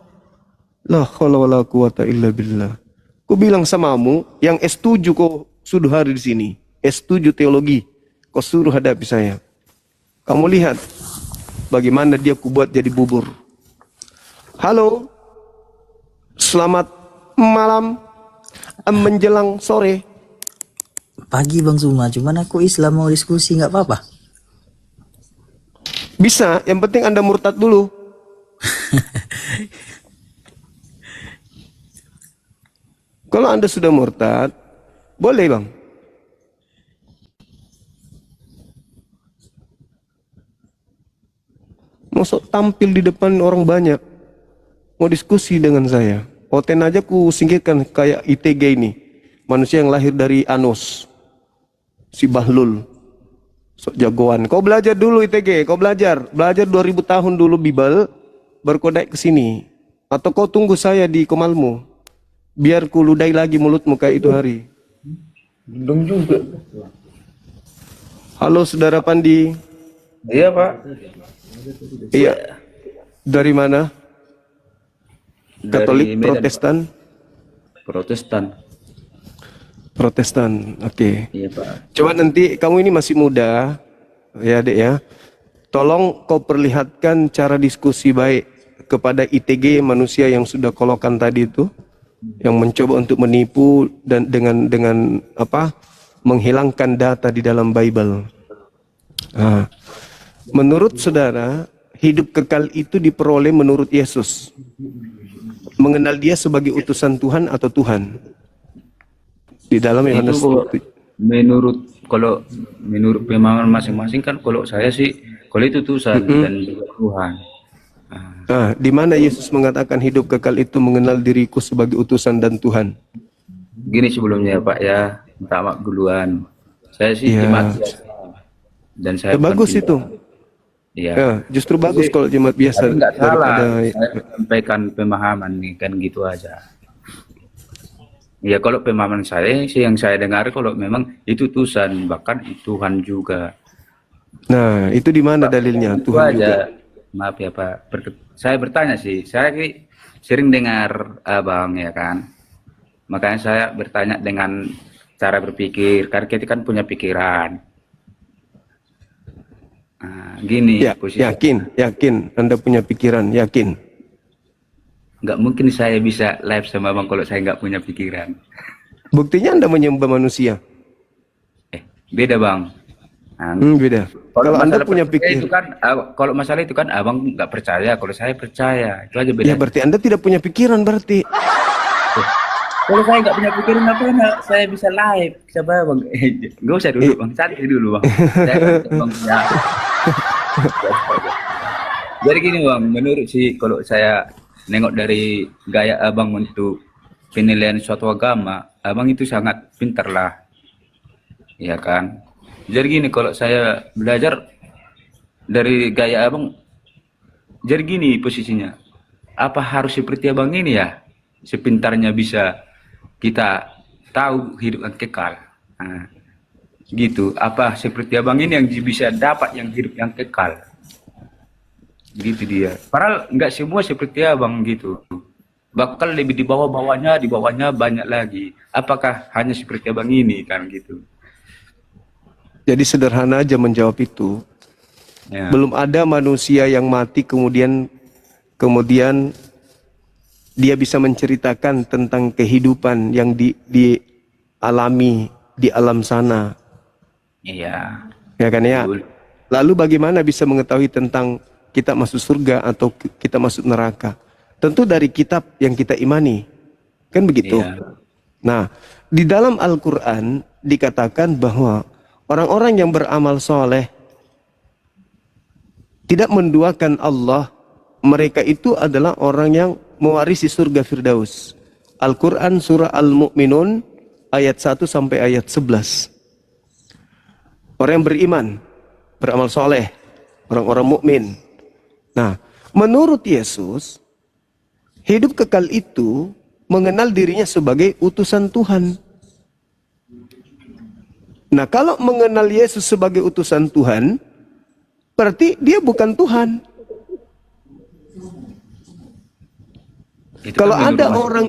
La haula wala quwata illa billah. Ku bilang samamu, yang S7 kau sudah hari di sini. S7 teologi. Kau suruh hadapi saya. Kamu lihat bagaimana dia kubuat jadi bubur. Halo. Selamat malam menjelang sore. Pagi Bang Zuma, cuman aku Islam mau diskusi nggak apa-apa. Bisa, yang penting Anda murtad dulu. Kalau Anda sudah murtad, boleh Bang. Masuk tampil di depan orang banyak, mau diskusi dengan saya. Oten aja ku singkirkan kayak ITG ini, manusia yang lahir dari Anus, si Bahlul. Sok jagoan. Kau belajar dulu ITG, kau belajar 2000 tahun dulu Bible, baru kau naik ke sini. Atau kau tunggu saya di Komalmu, biar ku ludahi lagi mulutmu kayak itu hari. Belum juga. Halo saudara Pandi. Iya Pak. Iya. Dari mana? Katolik, Medan, Protestan? Protestan. Protestan, oke. Iya Pak. Coba nanti kamu ini masih muda, ya Dek ya. Tolong kau perlihatkan cara diskusi baik kepada ITG manusia yang sudah kolokan tadi itu, yang mencoba untuk menipu dan dengan apa? Menghilangkan data di dalam Bible. Nah, menurut saudara, hidup kekal itu diperoleh menurut Yesus. Mengenal dia sebagai utusan Tuhan atau Tuhan. Di dalam Yohanes Itu kalau menurut pemahaman masing-masing kan, kalau saya sih kalau itu Tuhan dan juga Tuhan. Nah, di mana Yesus mengatakan hidup kekal itu mengenal diriku sebagai utusan dan Tuhan? Gini sebelumnya Pak ya, minta maaf duluan. Saya sih Ya. jemaat biasa. Dan saya Bagus bukan itu. Iya. Ya, justru bagus kalau jemaat biasa Tapi nggak salah. daripada Saya sampaikan pemahaman nih kan gitu aja. Ya kalau pemahaman saya sih yang saya dengar kalau memang itu Tuhan, bahkan Tuhan juga. Nah, itu di mana dalilnya? Itu Tuhan aja. juga. Maaf ya Pak. Saya bertanya sih, saya sering dengar Abang ya kan. Makanya saya bertanya dengan cara berpikir, karena kita kan punya pikiran. Nah, gini Ya, posisi. yakin Anda punya pikiran, yakin. Nggak mungkin saya bisa live sama Abang kalau saya nggak punya pikiran. Buktinya Anda menyembah manusia. Beda Bang. Nah, Beda. Kalau Anda masalah punya percaya pikir, itu kan, kalau masalah itu kan Abang nggak percaya, kalau saya percaya, itu aja beda. ya berarti Anda tidak punya pikiran berarti. Kalau saya nggak punya pikiran apa saya bisa live sama Bang. Nggak usah dulu Bang, cari dulu Bang. Saya Bang ya. Jadi gini Bang, menurut sih kalau saya nengok dari gaya Abang untuk penilaian suatu agama, Abang itu sangat pintar lah, ya kan. Jadi gini, kalau saya belajar dari gaya Abang, jadi gini posisinya, apa harus seperti Abang ini ya, sepintarnya bisa kita tahu hidup yang kekal. Nah, gitu, apa seperti Abang ini yang bisa dapat yang hidup yang kekal. Gitu dia. Padahal nggak semua seperti Abang gitu. Bakal lebih di bawahnya banyak lagi. Apakah hanya seperti Abang ini kan gitu. Jadi sederhana aja menjawab itu. Ya. Belum ada manusia yang mati kemudian dia bisa menceritakan tentang kehidupan yang dialami di alam sana. Iya. Ya kan ya? Betul. Lalu bagaimana bisa mengetahui tentang kita masuk surga atau kita masuk neraka? Tentu dari kitab yang kita imani. Kan begitu. Iya. Nah, di dalam Al-Quran dikatakan bahwa orang-orang yang beramal soleh tidak menduakan Allah, mereka itu adalah orang yang mewarisi surga Firdaus. Al-Quran surah Al-Mu'minun ayat 1 sampai ayat 11. Orang yang beriman, beramal soleh, orang-orang mukmin. Nah, menurut Yesus, hidup kekal itu mengenal dirinya sebagai utusan Tuhan. Nah, kalau mengenal Yesus sebagai utusan Tuhan, berarti dia bukan Tuhan. Itu Kalau kan ada menurut orang,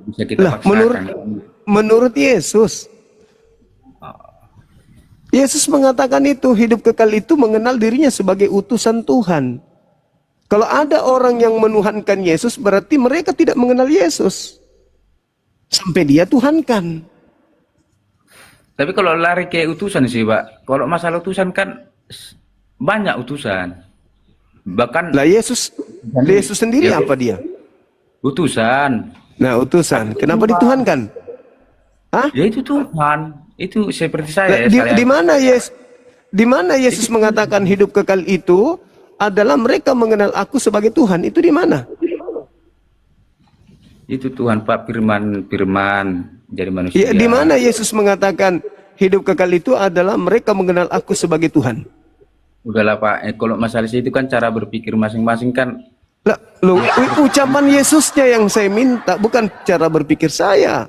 bisa kita lah, paksakan. menurut Yesus, Yesus mengatakan itu, hidup kekal itu mengenal dirinya sebagai utusan Tuhan. Kalau ada orang yang menuhankan Yesus, berarti mereka tidak mengenal Yesus. Sampai dia tuhankan. Tapi kalau lari ke utusan sih, Pak. Kalau masalah utusan kan banyak utusan. Bahkan Lah Yesus sendiri Ya. apa dia? utusan. Nah, utusan. Kenapa dituhankan? Hah? Ya itu Tuhan. Itu seperti saya. Lah, ya, saya di mana Yesus mengatakan hidup kekal itu adalah mereka mengenal aku sebagai Tuhan? Itu di mana? itu Tuhan Pak, firman jadi manusia. Ya, di mana Yesus mengatakan hidup kekal itu adalah mereka mengenal aku sebagai Tuhan? Udahlah Pak, kalau masalah itu kan cara berpikir masing-masing kan. Lah, ucapan Yesusnya yang saya minta, bukan cara berpikir saya.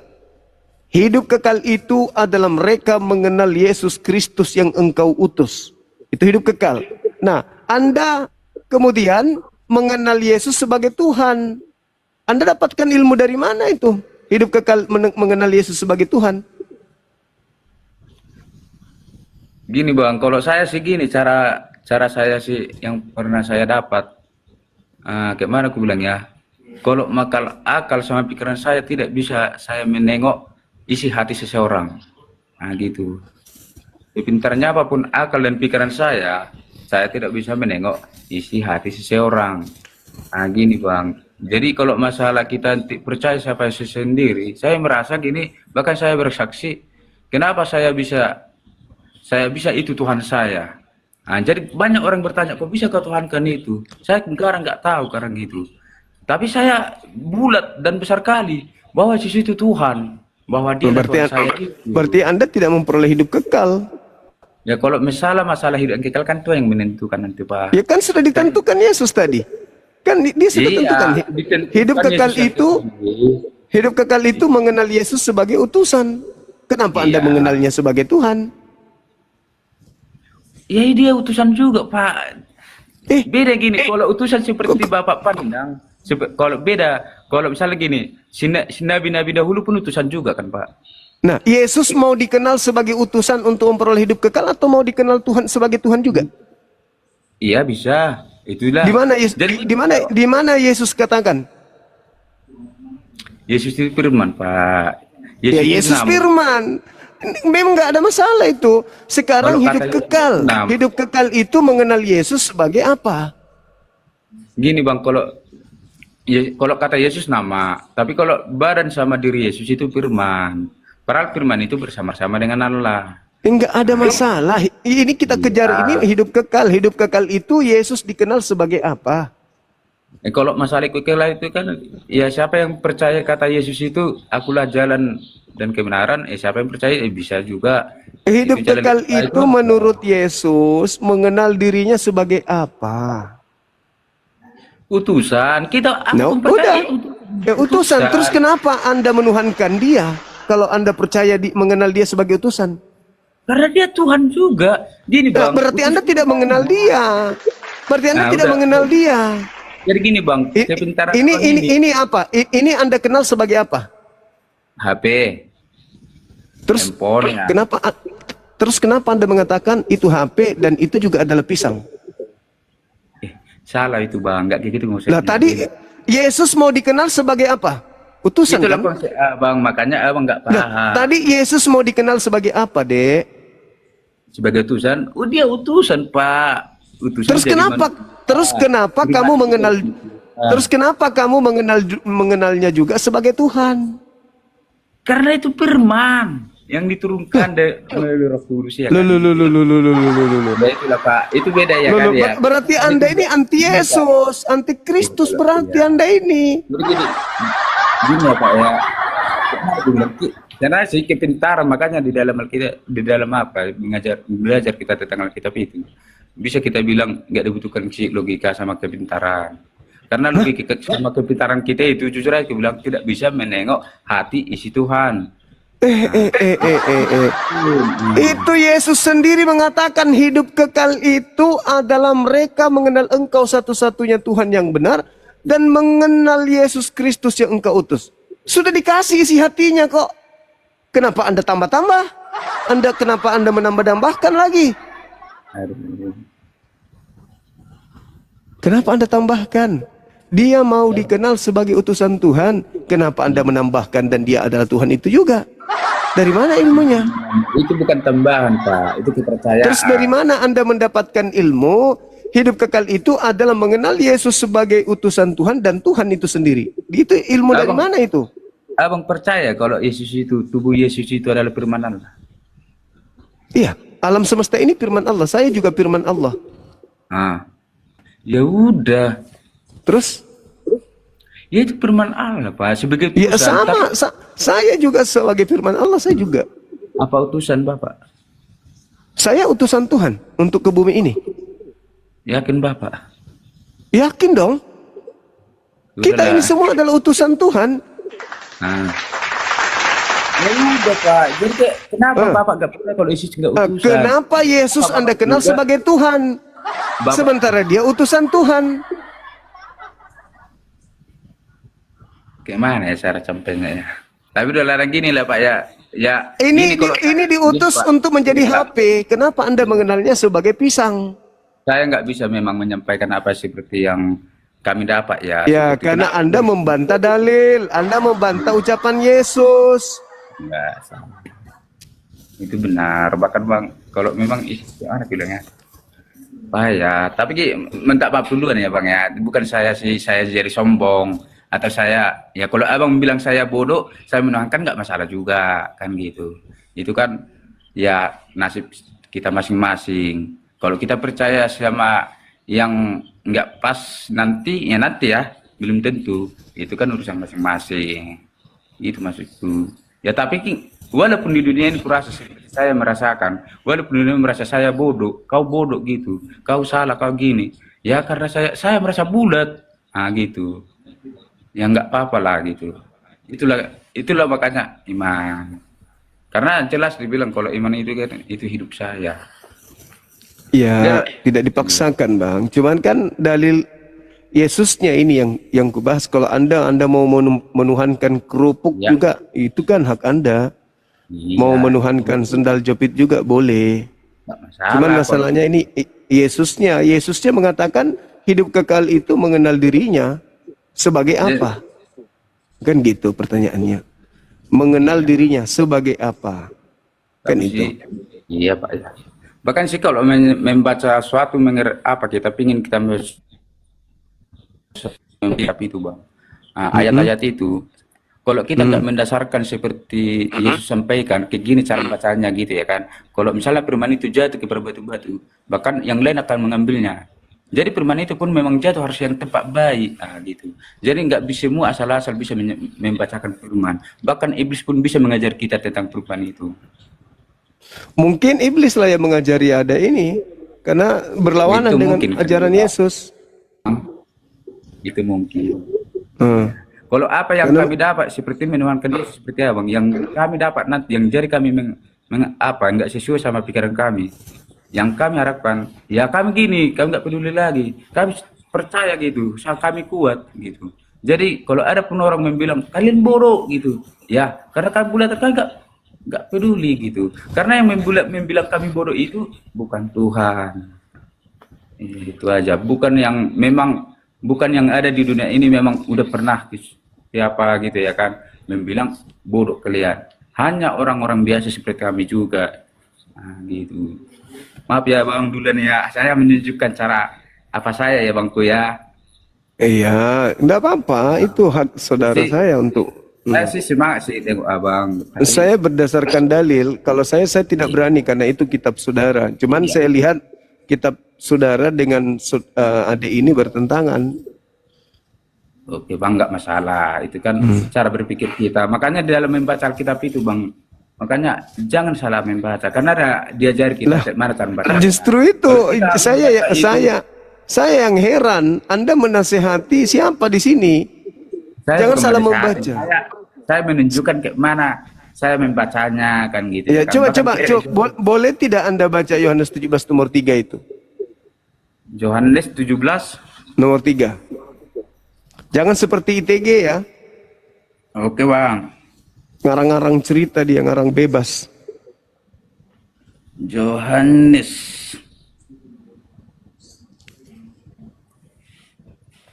Hidup kekal itu adalah mereka mengenal Yesus Kristus yang engkau utus. Itu hidup kekal. Nah, Anda kemudian mengenal Yesus sebagai Tuhan. Anda dapatkan ilmu dari mana itu? Hidup kekal mengenal Yesus sebagai Tuhan. Gini Bang, kalau saya sih gini, cara saya sih yang pernah saya dapat. Kayak mana aku bilang ya? Kalau akal sama pikiran saya tidak bisa saya menengok isi hati seseorang. Nah gitu. Pintarnya apapun akal dan pikiran saya tidak bisa menengok isi hati seseorang. Nah gini Bang. Jadi kalau masalah kita percaya siapa sendiri, saya merasa gini, bahkan saya bersaksi, kenapa saya bisa itu Tuhan saya. Nah, jadi banyak orang bertanya, kok bisa kau tuhankan itu? Saya nggak tahu karena gitu. Tapi saya bulat dan besar kali bahwa Yesus itu Tuhan, bahwa Dia Tuhan saya itu. Berarti Anda tidak memperoleh hidup kekal. Ya kalau masalah hidup yang kekal kan Tuhan yang menentukan nanti Pak. Ya kan sudah ditentukan Yesus tadi. Kan dia sudah tentukan. Hidup kekal itu mengenal Yesus sebagai utusan. Kenapa Anda mengenalnya sebagai Tuhan? Ya dia utusan juga Pak. Beda gini, kalau utusan seperti Bapak pandang, kalau misalnya gini, si nabi-nabi dahulu pun utusan juga kan Pak. Nah, Yesus mau dikenal sebagai utusan untuk memperoleh hidup kekal atau mau dikenal Tuhan sebagai Tuhan juga? Iya bisa, itulah. Di mana Yesus katakan? Yesus itu firman Pak. Yesus firman. Memang nggak ada masalah itu. Sekarang hidup kekal itu mengenal Yesus sebagai apa? Gini Bang, kalau kata Yesus nama, tapi kalau badan sama diri Yesus itu firman. Padahal firman itu bersama-sama dengan Allah. Enggak ada masalah. Ini kita kejar ini hidup kekal. Hidup kekal itu Yesus dikenal sebagai apa? Kalau masalah kekal itu kan, ya siapa yang percaya kata Yesus itu, akulah jalan dan kebenaran, siapa yang percaya bisa juga. Hidup kekal itu menurut Yesus mengenal dirinya sebagai apa? Utusan. Utusan. Terus kenapa Anda menuhankan dia? Kalau Anda percaya mengenal dia sebagai utusan? Karena dia Tuhan juga. Gini Bang. Berarti Anda tidak mengenal dia. Berarti Anda tidak mengenal dia. Jadi gini Bang, ini apa? Ini Anda kenal sebagai apa? HP. Terus handphone, kenapa Anda mengatakan itu HP dan itu juga adalah pisang? Salah itu Bang, nggak kayak gitu nggak usah. Nah tadi Yesus mau dikenal sebagai apa? Utusan itulah kan? Bang, makanya Abang nggak paham. Nah, tadi Yesus mau dikenal sebagai apa, Dek? Sebagai utusan? Dia utusan Pak. Utusan. Terus kenapa kamu mengenal? Terus kenapa kamu mengenalnya juga sebagai Tuhan? Karena itu firman yang diturunkan melalui Roh Kudus ya. Loh, Kan? loh, loh, loh, loh, loh, loh, loh, loh, loh. Nah, itulah Pak, itu beda ya Loh, kan loh, ya. berarti Anda ini anti Yesus, anti Kristus berarti Anda ini. Jadi gini ya Pak ya. Karena si kepintaran makanya di dalam Alkitab, di dalam apa belajar kita tentang Alkitab itu bisa kita bilang nggak dibutuhkan logika sama kepintaran. Karena logika sama kepintaran kita itu jujur aja bilang tidak bisa menengok hati isi Tuhan. Itu Yesus sendiri mengatakan hidup kekal itu adalah mereka mengenal Engkau satu-satunya Tuhan yang benar dan mengenal Yesus Kristus yang Engkau utus. Sudah dikasih isi hatinya kok. Kenapa Anda tambah-tambah? Kenapa Anda menambah-tambahkan lagi? Kenapa Anda tambahkan? Dia mau dikenal sebagai utusan Tuhan. Kenapa Anda menambahkan dan dia adalah Tuhan itu juga? Dari mana ilmunya? Itu bukan tambahan Pak, itu kepercayaan. Terus dari mana Anda mendapatkan ilmu? Hidup kekal itu adalah mengenal Yesus sebagai utusan Tuhan dan Tuhan itu sendiri. Itu ilmu dari mana itu? Abang percaya kalau Yesus itu, tubuh Yesus itu adalah firman Allah? Iya, alam semesta ini firman Allah. Saya juga firman Allah. Ah, ya udah. Terus? Ya itu firman Allah Pak, sebagai Ya utusan. sama, saya juga sebagai firman Allah, saya juga. Apa utusan Bapak? Saya utusan Tuhan untuk ke bumi ini. Yakin Bapak? Yakin dong. Kita ini semua adalah utusan Tuhan. Nah. Ya udah Pak, jadi kenapa Bapak gak percaya kalau Yesus nggak utusan? Kenapa Yesus Anda kenal sebagai Tuhan? Sementara dia utusan Tuhan. Gimana ya cara sampainya ya? Tapi udah larang gini lah Pak ya. Ya Ini gini, ini diutus Pak, untuk menjadi HP. Kenapa Anda mengenalnya sebagai pisang? saya nggak bisa memang menyampaikan apa seperti yang kami dapat ya. Ya, Seperti karena kenapa- Anda membantah dalil, Anda membantah ucapan Yesus. Enggak sama. Itu benar. Bahkan Bang, kalau memang gimana bilangnya? Ya, tapi minta maaf duluan ya Bang ya. Bukan saya jadi sombong atau saya ya kalau Abang bilang saya bodoh, saya menuhankan nggak masalah juga kan gitu. Itu kan ya nasib kita masing-masing. Kalau kita percaya sama yang nggak pas nanti ya belum tentu. Itu kan urusan masing-masing. Itu maksudku. Ya tapi walaupun di dunia ini kurasa seperti saya merasakan, walaupun di dunia merasa saya bodoh, kau bodoh gitu, kau salah, kau gini, ya karena saya merasa bulat, gitu, ya nggak apa-apa lah gitu. Itulah makanya iman, karena jelas dibilang kalau iman itu kan itu hidup saya. Ya, tidak dipaksakan Bang. Cuman kan dalil Yesusnya ini yang kubahas. Kalau Anda mau menuhankan kerupuk Ya. juga, itu kan hak Anda. Iya, Mau menuhankan sendal jepit juga boleh. nggak masalah. Cuman masalahnya ini Yesusnya mengatakan hidup kekal itu mengenal dirinya sebagai apa? Kan gitu pertanyaannya. Mengenal dirinya sebagai apa? Kan Tapi itu. Iya Pak ya. Bahkan sih kalau membaca suatu kita pingin kita tapi itu Bang. Ayat-ayat itu kalau kita nggak mendasarkan seperti Yesus sampaikan, kayak gini cara bacanya gitu ya kan. Kalau misalnya firman itu jatuh ke batu-batu, bahkan yang lain akan mengambilnya. Jadi firman itu pun memang jatuh harus yang tepat baik, gitu. Jadi nggak bisa semua asal-asal bisa membacakan firman. Bahkan iblis pun bisa mengajar kita tentang firman itu. Mungkin iblis lah yang mengajari ada ini karena berlawanan Itu dengan mungkin, ajaran kan? Yesus. Itu mungkin. Hmm. Kalau apa yang kami dapat seperti menuhankan Yesus seperti Abang, yang kami dapat nanti yang jadi kami nggak sesuai sama pikiran kami. Yang kami harapkan, ya kami gini, kami nggak peduli lagi. Kami percaya gitu, kami kuat gitu. Jadi kalau ada pun orang membilang kalian bodoh gitu, ya karena kami bulat kan nggak peduli gitu. Karena yang membilang kami bodoh itu bukan Tuhan. Itu aja, bukan yang ada di dunia ini memang udah pernah siapa gitu ya kan membilang bodoh kalian. Hanya orang-orang biasa seperti kami juga. Gitu. Maaf ya Bang duluan ya, saya menunjukkan cara apa saya ya Bangku ya. Iya, enggak apa-apa, itu hak saudara saya untuk Saya sih semangat sih tengok abang. Saya berdasarkan dalil, kalau saya tidak berani karena itu kitab saudara. Cuman saya lihat kitab saudara dengan adik ini bertentangan. Oke bang, nggak masalah. Itu kan cara berpikir kita. Makanya di dalam membaca Alkitab itu bang, makanya jangan salah membaca. Karena ada diajari kita mana cara membaca. Justru itu saya yang heran. Anda menasehati siapa di sini? Jangan belum salah ada membaca. Saya menunjukkan ke mana saya membacanya kan gitu. Ya, kan. coba boleh tidak Anda baca Yohanes 17 nomor 3 itu? Yohanes 17 Nomor 3. Jangan seperti ITG ya. Oke bang. Ngarang-ngarang cerita dia, ngarang bebas. Yohanes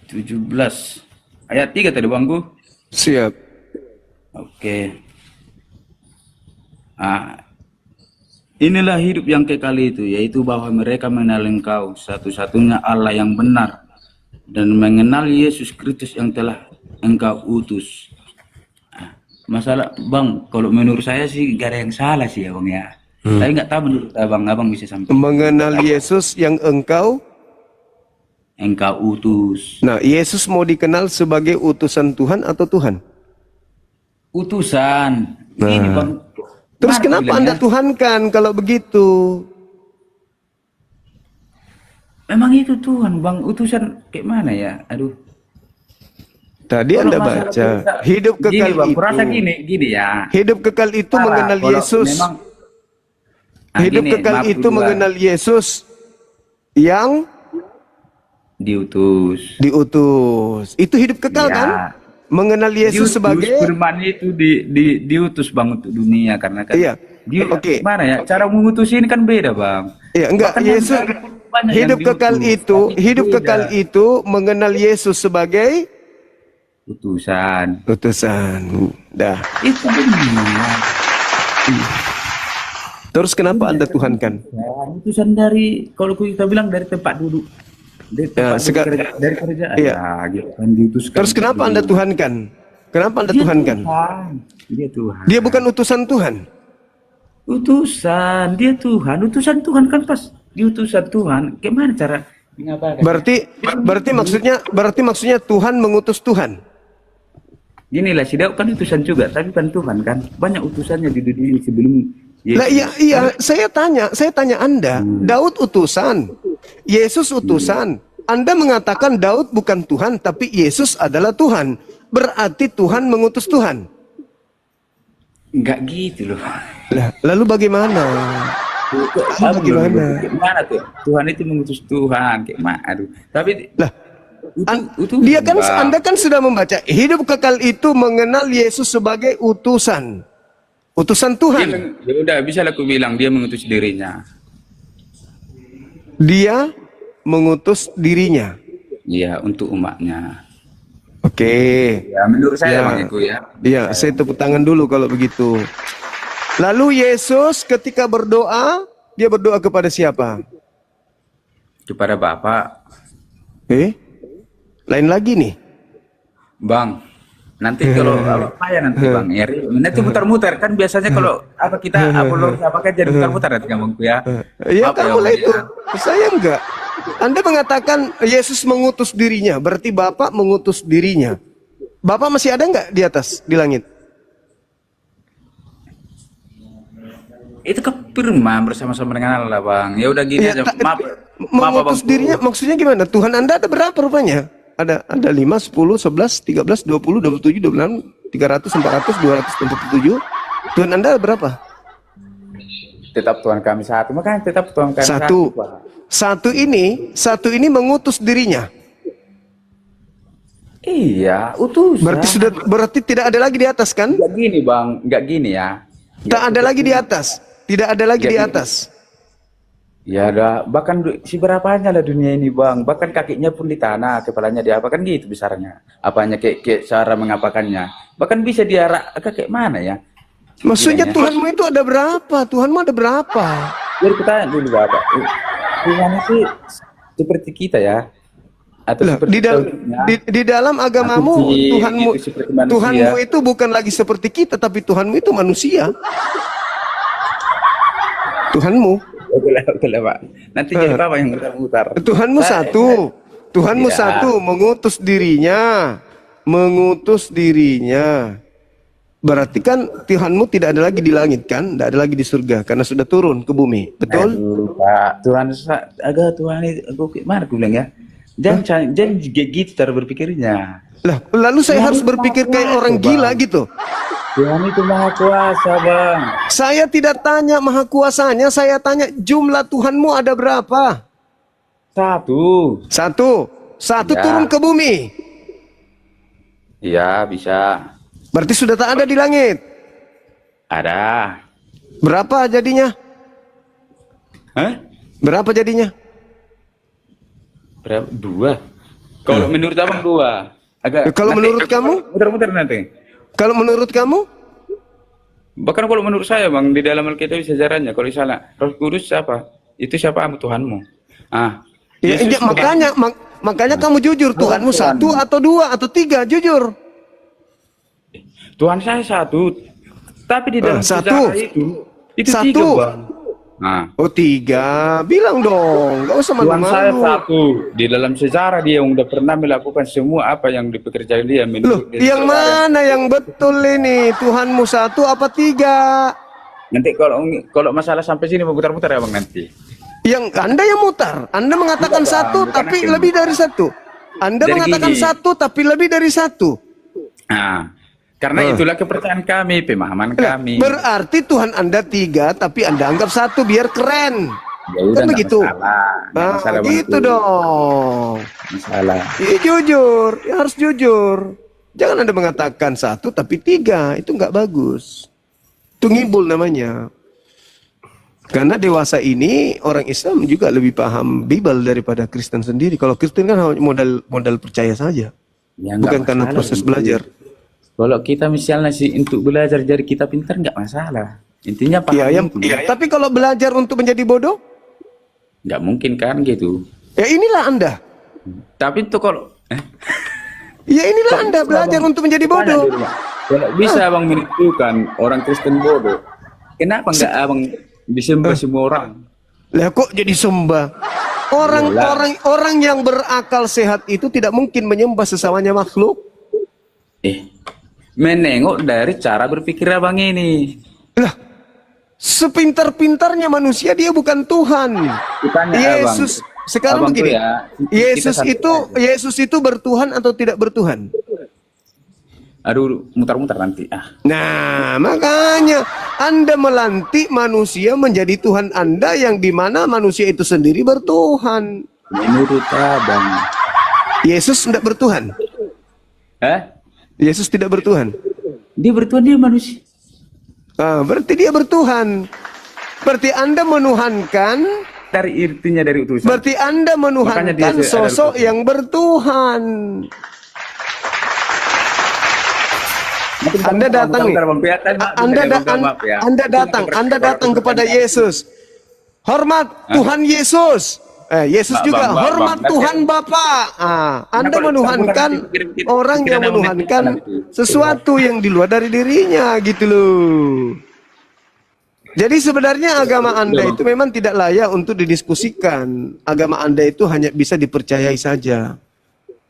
17 ayat 3 tadi bangku. Siap. Oke. Inilah hidup yang kekal itu, yaitu bahwa mereka mengenal Engkau satu-satunya Allah yang benar dan mengenal Yesus Kristus yang telah Engkau utus. Masalah bang, kalau menurut saya sih gak ada yang salah sih ya bang ya. Saya nggak tahu menurut abang bisa sampai Mengenal Yesus yang engkau utus. Nah, Yesus mau dikenal sebagai utusan Tuhan atau Tuhan? Utusan. Ini bang. Terus Mana kenapa bilangnya? Anda tuhankan kalau begitu? Memang itu Tuhan bang, utusan kayak mana ya? Aduh. Tadi Kalau Anda masalah baca, kita- hidup kekal gini, bang, itu. kurasa gini ya. Hidup kekal itu Salah, mengenal kalau Yesus. memang- Hidup gini, kekal maaf itu dulu, Bang. mengenal Yesus yang Diutus. Itu hidup kekal Iya. kan? Mengenal Yesus Diutus, sebagai firman itu diutus bang untuk dunia karena kan. Iya. Dia, Oke. Mana ya? Cara mengutus ini kan beda bang. Ya, enggak, Bahkan Yesus ada banyak hidup yang kekal diutus, itu, tapi hidup beda. kekal itu mengenal Yesus sebagai Utusan. utusan. Dah. Itu benar. Terus kenapa Anda tuhankan? Ya, utusan dari kalau kita bilang dari tempat duduk. Dari tempat duduk dari kerjaan. Iya. Ya, gitu kan diutuskan. Terus kenapa Anda tuhankan? Kenapa Anda Dia tuhankan? Tuhan. Dia Tuhan. Dia bukan utusan Tuhan. Utusan, dia Tuhan. Utusan Tuhan kan pas diutusan Tuhan. Gimana cara mengatakan? Berarti maksudnya Tuhan mengutus Tuhan. Gini lah, si Daud kan utusan juga, tapi kan Tuhan kan banyak utusannya di dunia ini sebelum Yesus. Lah iya, saya tanya Anda, Daud utusan, Yesus utusan. Anda mengatakan Daud bukan Tuhan, tapi Yesus adalah Tuhan. Berarti Tuhan mengutus Tuhan. Enggak gitu loh. Lah, lalu bagaimana? Bagaimana? Gimana tuh? Tuhan itu mengutus Tuhan, kayak mana? Aduh. Tapi Lah, utusan, Bang. Anda kan sudah membaca hidup kekal itu mengenal Yesus sebagai utusan. Utusan Tuhan. Ya udah, bisa lah aku bilang dia mengutus dirinya. Dia mengutus dirinya. Iya, untuk umatnya. Oke. Ya, menurut saya Ya. Bang itu ya. Iya, saya tepuk tangan dulu kalau begitu. Lalu Yesus ketika berdoa, dia berdoa kepada siapa? Kepada Bapak. Lain lagi nih. Bang, nanti kalau apa ya nanti Bang Eri, nanti muter-muter kan biasanya kalau apa kita upload apa kan jadi muter-muter nanti Bang ya. Ya, Maaf ya, kamu lah Bang, itu. ya. Saya enggak. Anda mengatakan Yesus mengutus dirinya, berarti Bapak mengutus dirinya. Bapak masih ada enggak di atas, di langit? Itu kan firman bersama-sama dengan Allah Bang. Ya udah gini aja. Maaf. Mengutus Bang. dirinya maksudnya gimana? Tuhan Anda ada berapa rupanya? Ada 5, 10, 11, 13, 20, 27, 26, 300, 400, 247. Tuhan Anda ada berapa? Tetap Tuhan kami satu. Makanya tetap Tuhan kami Satu. Bang. Satu ini mengutus dirinya. Iya, utus. Berarti tidak ada lagi di atas kan? Enggak gini Bang, enggak gini ya. Tak ada lagi di atas. Tidak ada lagi di atas. Ya ada, bahkan seberapanya lah dunia ini Bang. Bahkan kakinya pun di tanah, kepalanya di apa kan gitu besarnya. Apanya kayak cara mengapakannya. Bahkan bisa diarah kayak mana ya? Maksudnya Kiranya. Tuhanmu itu ada berapa? Tuhanmu ada berapa? Jadi kita tanya dulu Bapak. Tuhan itu seperti kita ya. atau Lah, seperti di dalam agamamu Aku sih Tuhanmu itu seperti manusia. Tuhanmu itu bukan lagi seperti kita, tapi Tuhanmu itu manusia. Tuhanmu Oke lah, Pak. Nanti jadi apa yang mutar-mutar? Tuhanmu satu. Tuhanmu Ya. satu, mengutus dirinya. Mengutus dirinya. Berarti kan Tuhanmu tidak ada lagi di langit kan? Tidak ada lagi di surga karena sudah turun ke bumi. Betul? Aduh, Pak, Tuhan itu aku gimana aku bilang ya? Jangan gitar berpikirnya. Lah, lalu saya harus berpikir kayak orang gila gitu. Tuhan itu maha kuasa, Bang. Saya tidak tanya maha kuasanya, saya tanya jumlah Tuhanmu ada berapa? Satu. Satu Ya. turun ke bumi. Iya, bisa. Berarti sudah tak ada di langit. Ada. Berapa jadinya? Hah? Berapa jadinya? Berapa? Dua. Kalau menurut abang dua. Kalau menurut kamu? Muter-muter nanti. Kalau menurut kamu? Bahkan kalau menurut saya, Bang, di dalam Alkitab sejarahnya, kalau misalnya Roh Kudus siapa? Itu siapa? Tuhanmu. Ah. Ya, Yesus makanya kamu jujur. Tuhanmu Tuhan. satu atau dua atau tiga, jujur. Tuhan saya satu. Tapi di dalam satu. sejarah itu Satu. tiga, Bang. Nah, Oh tiga, bilang dong, nggak usah Tuhan saya malu-malu. satu. Di dalam sejarah dia yang udah pernah melakukan semua apa yang dipekerjakan dia. Loh, menurut dia yang sejarah. mana yang betul ini? Tuhanmu satu apa tiga? Nanti kalau masalah sampai sini memutar-mutar ya, Bang, nanti. Yang Anda yang mutar. Anda mengatakan Bukan, satu bukan tapi hakim. lebih dari satu. Anda Jadi mengatakan gini. satu tapi lebih dari satu. Nah, karena itulah kepercayaan kami, pemahaman Nah, kami. berarti Tuhan Anda tiga tapi Anda anggap satu biar keren. Ya udah, Kan nggak begitu. masalah. Nggak Nah, masalah, Bang. gitu dong. Masalah. Jujur, ya harus jujur. Jangan Anda mengatakan satu tapi tiga, itu nggak bagus. Itu ngibul namanya. Karena dewasa ini orang Islam juga lebih paham Bible daripada Kristen sendiri. Kalau Kristen kan hanya modal percaya saja, Ya, nggak bukan karena masalah, proses Bang. belajar. Kalau kita misalnya sih untuk belajar jadi kita pintar nggak masalah. Intinya paham Iya, itu. tapi kalau belajar untuk menjadi bodoh, Nggak mungkin kan gitu. ya inilah Anda. Tapi itu kalau Ya inilah Anda belajar untuk menjadi bodoh. Kalau bisa abang menentukan orang Kristen bodoh, kenapa nggak abang disembah semua orang? Lah kok jadi sembah? Orang yang berakal sehat itu tidak mungkin menyembah sesamanya makhluk. Menengok dari cara berpikir abang ini. Lah, sepintar-pintarnya manusia dia bukan Tuhan. Tanya Yesus abang. sekarang Abang begini. tuh ya, Yesus kita itu santai aja. Yesus itu bertuhan atau tidak bertuhan? Aduh, mutar-mutar nanti. Nah, makanya Anda melantik manusia menjadi Tuhan Anda yang dimana manusia itu sendiri bertuhan. Menurut abang. Yesus tidak bertuhan. Yesus tidak bertuhan. Dia bertuhan, dia manusia. Berarti dia bertuhan. Berarti Anda menuhankan. Dari artinya dari utusan. Berarti Anda Makanya dia menuhankan ada sosok utusan. yang bertuhan. Anda datang nih. Anda datang kepada Yesus. Hormat Tuhan Yesus. Yesus juga hormat Tuhan Bapa. Anda menuhankan orang yang menuhankan sesuatu yang di luar dari dirinya gitu loh. Jadi sebenarnya agama Anda itu memang tidak layak untuk didiskusikan. Agama Anda itu hanya bisa dipercayai saja.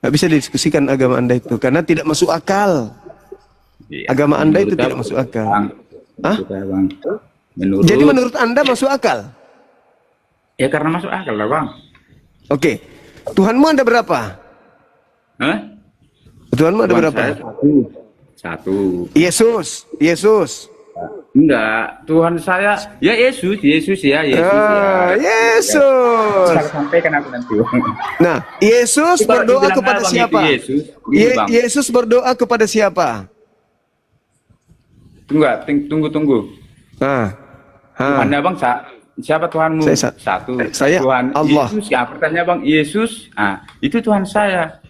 Nggak bisa didiskusikan agama Anda itu karena tidak masuk akal. Agama Anda itu tidak masuk akal. Hah? Jadi menurut Anda masuk akal? Ya karena masuk akal lah, Bang. Oke. Tuhanmu ada berapa? Tuhanmu ada berapa? Satu. Yesus. Enggak, Tuhan saya ya Yesus ya. Yesus. Saya sampaikan aku nanti. Nah, Yesus Kalau berdoa dibilang kepada abang siapa? itu Yesus, gini, Bang. Yesus berdoa kepada siapa? Tunggu. Tuhan abang siapa Tuhanmu? Satu. Saya Tuhan Allah. Yesus. Ya, pertanyaan Bang Yesus. Itu Tuhan saya.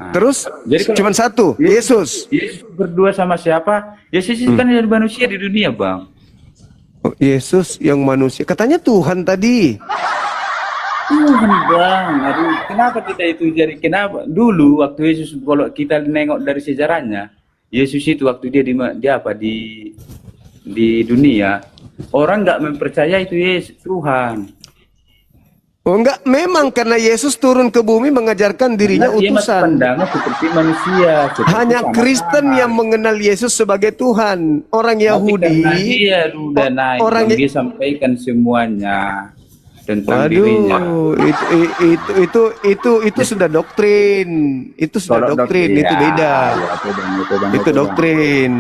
Terus Jadi kalau cuma satu, Yesus. Yesus berdua sama siapa? Yesus itu kan yang manusia di dunia, Bang. Oh, Yesus yang manusia. Katanya Tuhan tadi. Tuhan bang, aduh, kenapa kita itu jadi kenapa? Dulu waktu Yesus, kalau kita nengok dari sejarahnya, Yesus itu waktu dia apa di dunia, orang nggak mempercaya itu Yesus Tuhan. Oh enggak, memang karena Yesus turun ke bumi mengajarkan dirinya Karena dia masih utusan. pandangan seperti manusia. Seperti Hanya sama Kristen Tuhan. yang mengenal Yesus sebagai Tuhan. Orang Tapi Yahudi, karena dia udah naik, orang dia sampaikan semuanya tentang dirinya. waduh, itu sudah doktrin. Itu sudah Kalau doktrin, doktrin, itu ya, beda. ya, bang, Itu bang. doktrin.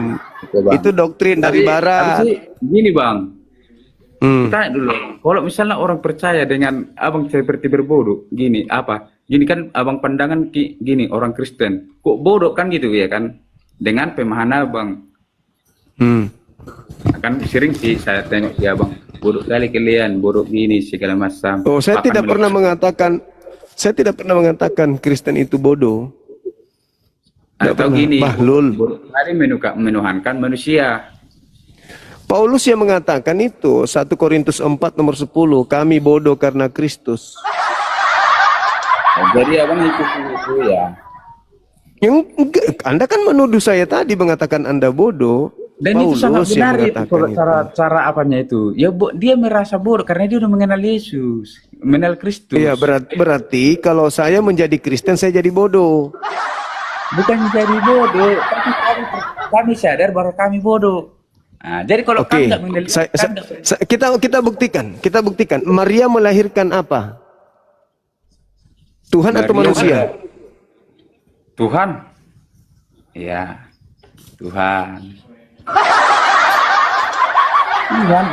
Itu, bang. Itu doktrin dari Tapi barat. sih, gini bang, Hmm. tanya dulu. Kalau misalnya orang percaya dengan abang seperti berbodoh, gini apa? Gini kan abang pandangan gini orang Kristen, kok bodoh kan gitu ya kan? Dengan pemahaman abang, Hmm. kan sering sih saya tengok ya abang, bodoh kali kalian, bodoh gini segala macam. Oh, saya Bahkan tidak pernah mengatakan Kristen itu bodoh. Tidak atau pernah. gini, Bahlul. bodoh kali menuhankan manusia. Paulus yang mengatakan itu 1 Korintus 4 nomor 10, kami bodoh karena Kristus. Jadi abang ikut itu ya. Anda kan menuduh saya tadi mengatakan Anda bodoh. Dan itu sangat Paulus yang benar itu mengatakan kalau itu. cara apanya itu. Ya dia merasa bodoh karena dia udah mengenal Yesus, mengenal Kristus. Iya, berarti kalau saya menjadi Kristen saya jadi bodoh. Bukan jadi bodoh, tapi kami sadar bahwa kami bodoh. Nah, jadi kalau Oke, kami nggak mengenal kita buktikan. Maria melahirkan apa? Tuhan atau Maria manusia? Tuhan, ya Tuhan. Tuhan,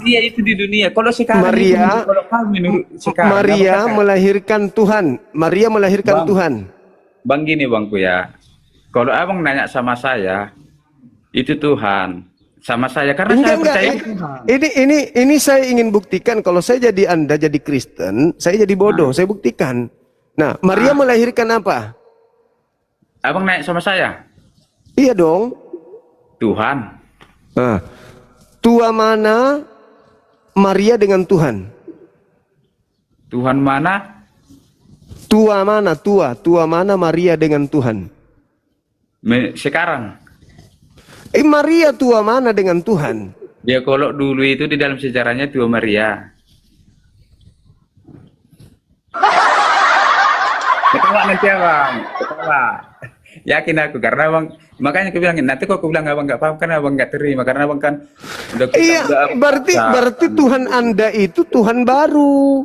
dia itu di dunia. Kalau sekarang Maria, kalau kami menurut sekarang, Maria melahirkan Tuhan. Maria melahirkan Bang. Tuhan. Bang gini bangku ya, kalau abang nanya sama saya, itu Tuhan. Sama saya karena saya percaya itu Tuhan. Ini saya ingin buktikan kalau saya jadi Anda jadi Kristen, saya jadi bodoh. Saya buktikan. Nah, Maria melahirkan apa? Abang nanya sama saya, Iya dong. Tuhan. Nah, tua mana Maria dengan Tuhan? Tuhan mana? Tua mana? Tua mana Maria dengan Tuhan? Sekarang. Maria tua mana dengan Tuhan? Ya kalau dulu itu di dalam sejarahnya Tua Maria. Ketawa nanti abang, ketawa. Yakin aku karena abang, makanya aku bilang nanti kok aku bilang abang nggak paham kan abang nggak terima karena abang kan udah Iya, berarti Tuhan Anda itu Tuhan baru.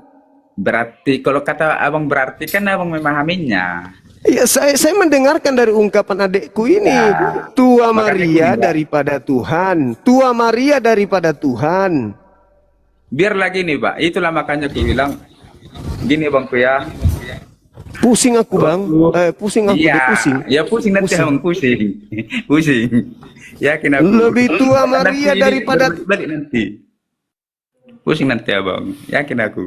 Berarti kalau kata abang berarti kan abang memahaminya. Iya, saya mendengarkan dari ungkapan adikku ini. Ya, Tua makanya Maria gini, Bang. daripada Tuhan. Tua Maria daripada Tuhan. Biar lagi nih Pak, itulah makanya aku bilang gini bangku ya. Pusing aku bang. Pusing aku, Iya, pusing. ya pusing nanti Pusing. abang pusing, pusing. Yakin aku. Lebih tua Maria Nanti ini daripada balik nanti. Pusing nanti abang, yakin aku.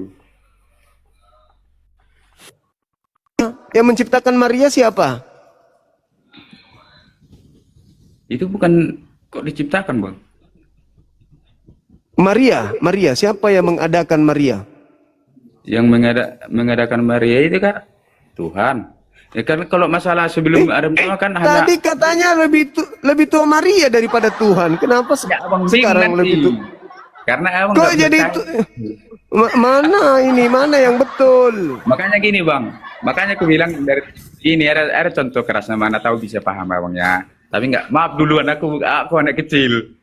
yang menciptakan Maria siapa? Itu bukan kok diciptakan bang? Maria. Siapa yang mengadakan Maria? Yang mengadakan Maria itu kan Tuhan. Ya kan kalau masalah sebelum Adam sama kan hanya Tadi katanya lebih tua Maria daripada Tuhan. Kenapa ya, abang bingung sekarang nanti. lebih tua? Karena abang Kok nggak jadi percaya. itu? Mana yang betul? Makanya gini bang, makanya aku bilang dari ini ada contoh kerasnya mana tahu bisa paham abang ya. Tapi nggak, maaf duluan aku anak kecil.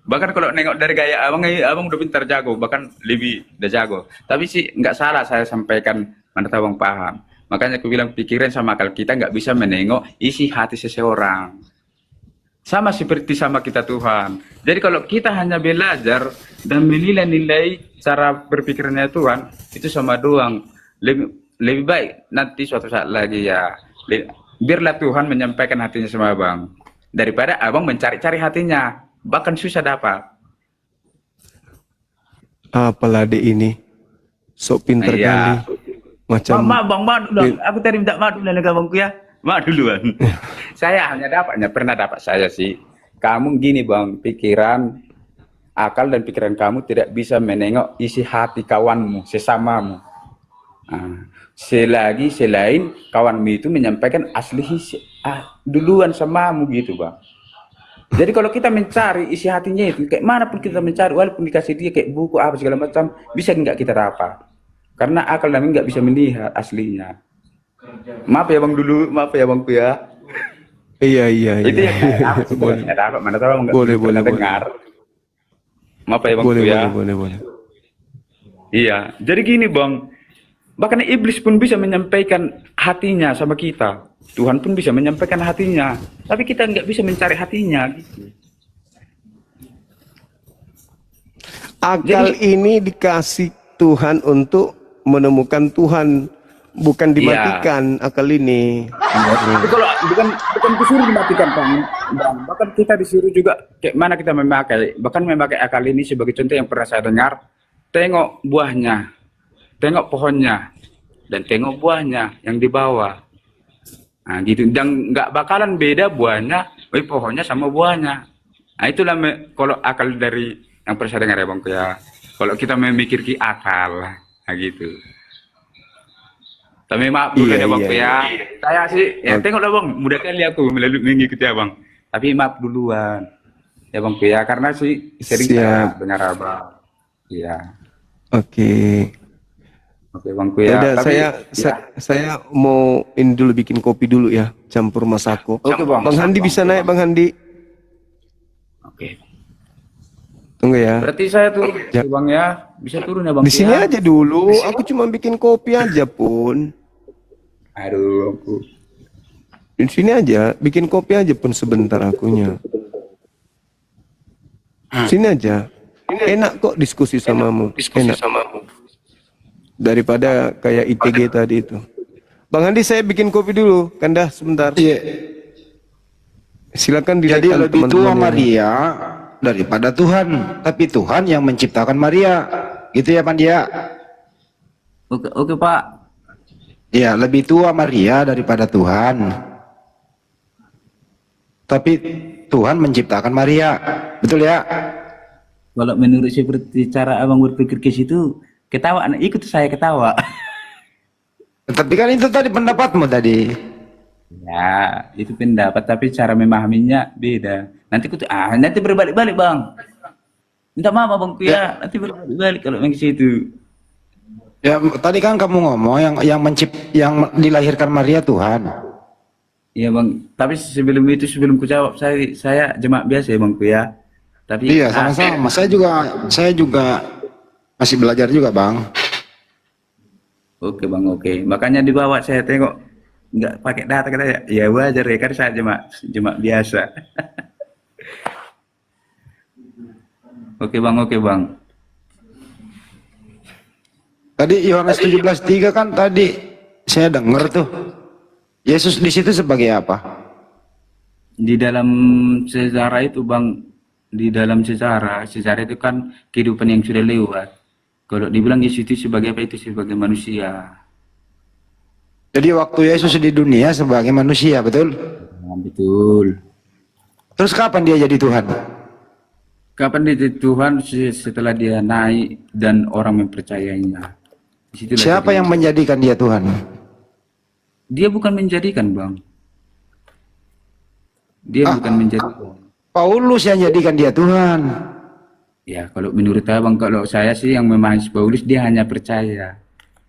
Bahkan kalau nengok dari gaya abang udah pintar jago, bahkan lebih udah jago. Tapi sih nggak salah saya sampaikan mana tahu abang paham. Makanya aku bilang pikiran sama akal kita nggak bisa menengok isi hati seseorang. Sama seperti sama kita Tuhan. Jadi kalau kita hanya belajar dan menilai-nilai cara berpikirnya Tuhan, itu sama doang. Lebih baik nanti suatu saat lagi ya, biarlah Tuhan menyampaikan hatinya sama abang. Daripada abang mencari-cari hatinya, bahkan susah dapat. Apalah dek ini, sok pinter Iya. kali. Macam Bang, dulu. Aku tadi minta maaf dulu dengan abangku ya. Maaf duluan. Saya hanya pernah dapat saya sih. Kamu gini bang, pikiran, akal dan pikiran kamu tidak bisa menengok isi hati kawanmu, sesamamu. Selagi selain kawanmu itu menyampaikan duluan samamu gitu bang. Jadi kalau kita mencari isi hatinya itu, kayak mana pun kita mencari, walaupun dikasih dia kayak buku apa segala macam, bisa nggak kita dapat? Karena akal kami nggak bisa melihat aslinya. Maaf ya bang dulu, maaf ya bangku ya. Iya. Itu yang aku sebenarnya dapat, mana tahu nggak Boleh. dengar. Maaf ya bangku Boleh. ya. Boleh. Iya, jadi gini bang, bahkan iblis pun bisa menyampaikan hatinya sama kita. Tuhan pun bisa menyampaikan hatinya, tapi kita nggak bisa mencari hatinya. Gitu. Akal ini dikasih Tuhan untuk menemukan Tuhan, bukan dimatikan akal ini. Tapi kalau bukan disuruh dimatikan bang, bahkan kita disuruh juga kayak mana kita memakai, bahkan memakai akal ini sebagai contoh yang pernah saya dengar. Tengok buahnya, tengok pohonnya, dan tengok buahnya yang di bawah. Nah gitu, dan nggak bakalan beda buahnya, pohonnya sama buahnya. Nah itulah kalau akal dari yang pernah saya dengar ya bang ya. Kalau kita memikir akal, nah gitu. Tapi maaf dulu ya bang ya. Saya sih, ya tengoklah bang, mudah kali aku mengikuti abang. Tapi maaf duluan, ya bang ya, karena sih sering saya dengar abang. Iya. Oke. Oke bangku ya. Tapi, saya mau ini dulu bikin kopi dulu ya, campur masako. Oke bang. Bang Handi bisa naik Bang Handi. Oke. Tunggu ya. Berarti saya turun ya bang ya, bisa turun ya bang. Di sini aja dulu. Aku cuma bikin kopi aja pun. Aduh bangku. Di sini aja, bikin kopi aja pun sebentar akunya. Sini aja. Enak kok diskusi samamu. Enak. Daripada kayak ITG tadi itu. Bang Andi, saya bikin kopi dulu. Kandah sebentar. Iya. Silakan Jadi dilihatkan lebih tua teman-teman. Maria daripada Tuhan, tapi Tuhan yang menciptakan Maria. Gitu ya Pandia? Oke Pak. Iya, lebih tua Maria daripada Tuhan. Tapi Tuhan menciptakan Maria. Betul ya? Kalau menurut seperti cara abang berpikir ke situ, ketawa, ikut saya ketawa. Tapi kan itu tadi pendapatmu tadi. Ya, itu pendapat, tapi cara memahaminya beda. Nanti berbalik-balik bang. Minta maaf abangku ya, nanti berbalik-balik kalau ke situ. Ya, tadi kan kamu ngomong yang dilahirkan Maria Tuhan. Iya bang, tapi sebelum ku jawab, saya jemaat biasa ya bangku ya. Tapi Iya, sama-sama. Saya juga masih belajar juga, Bang. Oke bang, oke. Makanya dibawa saya tengok nggak pakai data kata ya wajar ya, kan saya jemaat biasa. Oke bang. Tadi Yohanes 17:3 kan tadi saya dengar tuh. Yesus di situ sebagai apa? Di dalam sejarah itu bang, di dalam sejarah itu kan kehidupan yang sudah lewat. Kalau dibilang Yesus itu sebagai apa, itu sebagai manusia. Jadi waktu Yesus di dunia sebagai manusia, betul? Nah, betul. Terus kapan dia jadi Tuhan? Kapan dia jadi Tuhan? Setelah dia naik dan orang mempercayainya. Disitulah Siapa yang menjadikan dia Tuhan? Dia bukan menjadikan bang. Dia bukan menjadikan. Paulus yang jadikan dia Tuhan. Ya, kalau menurut abang, kalau saya sih yang memahami Paulus, dia hanya percaya.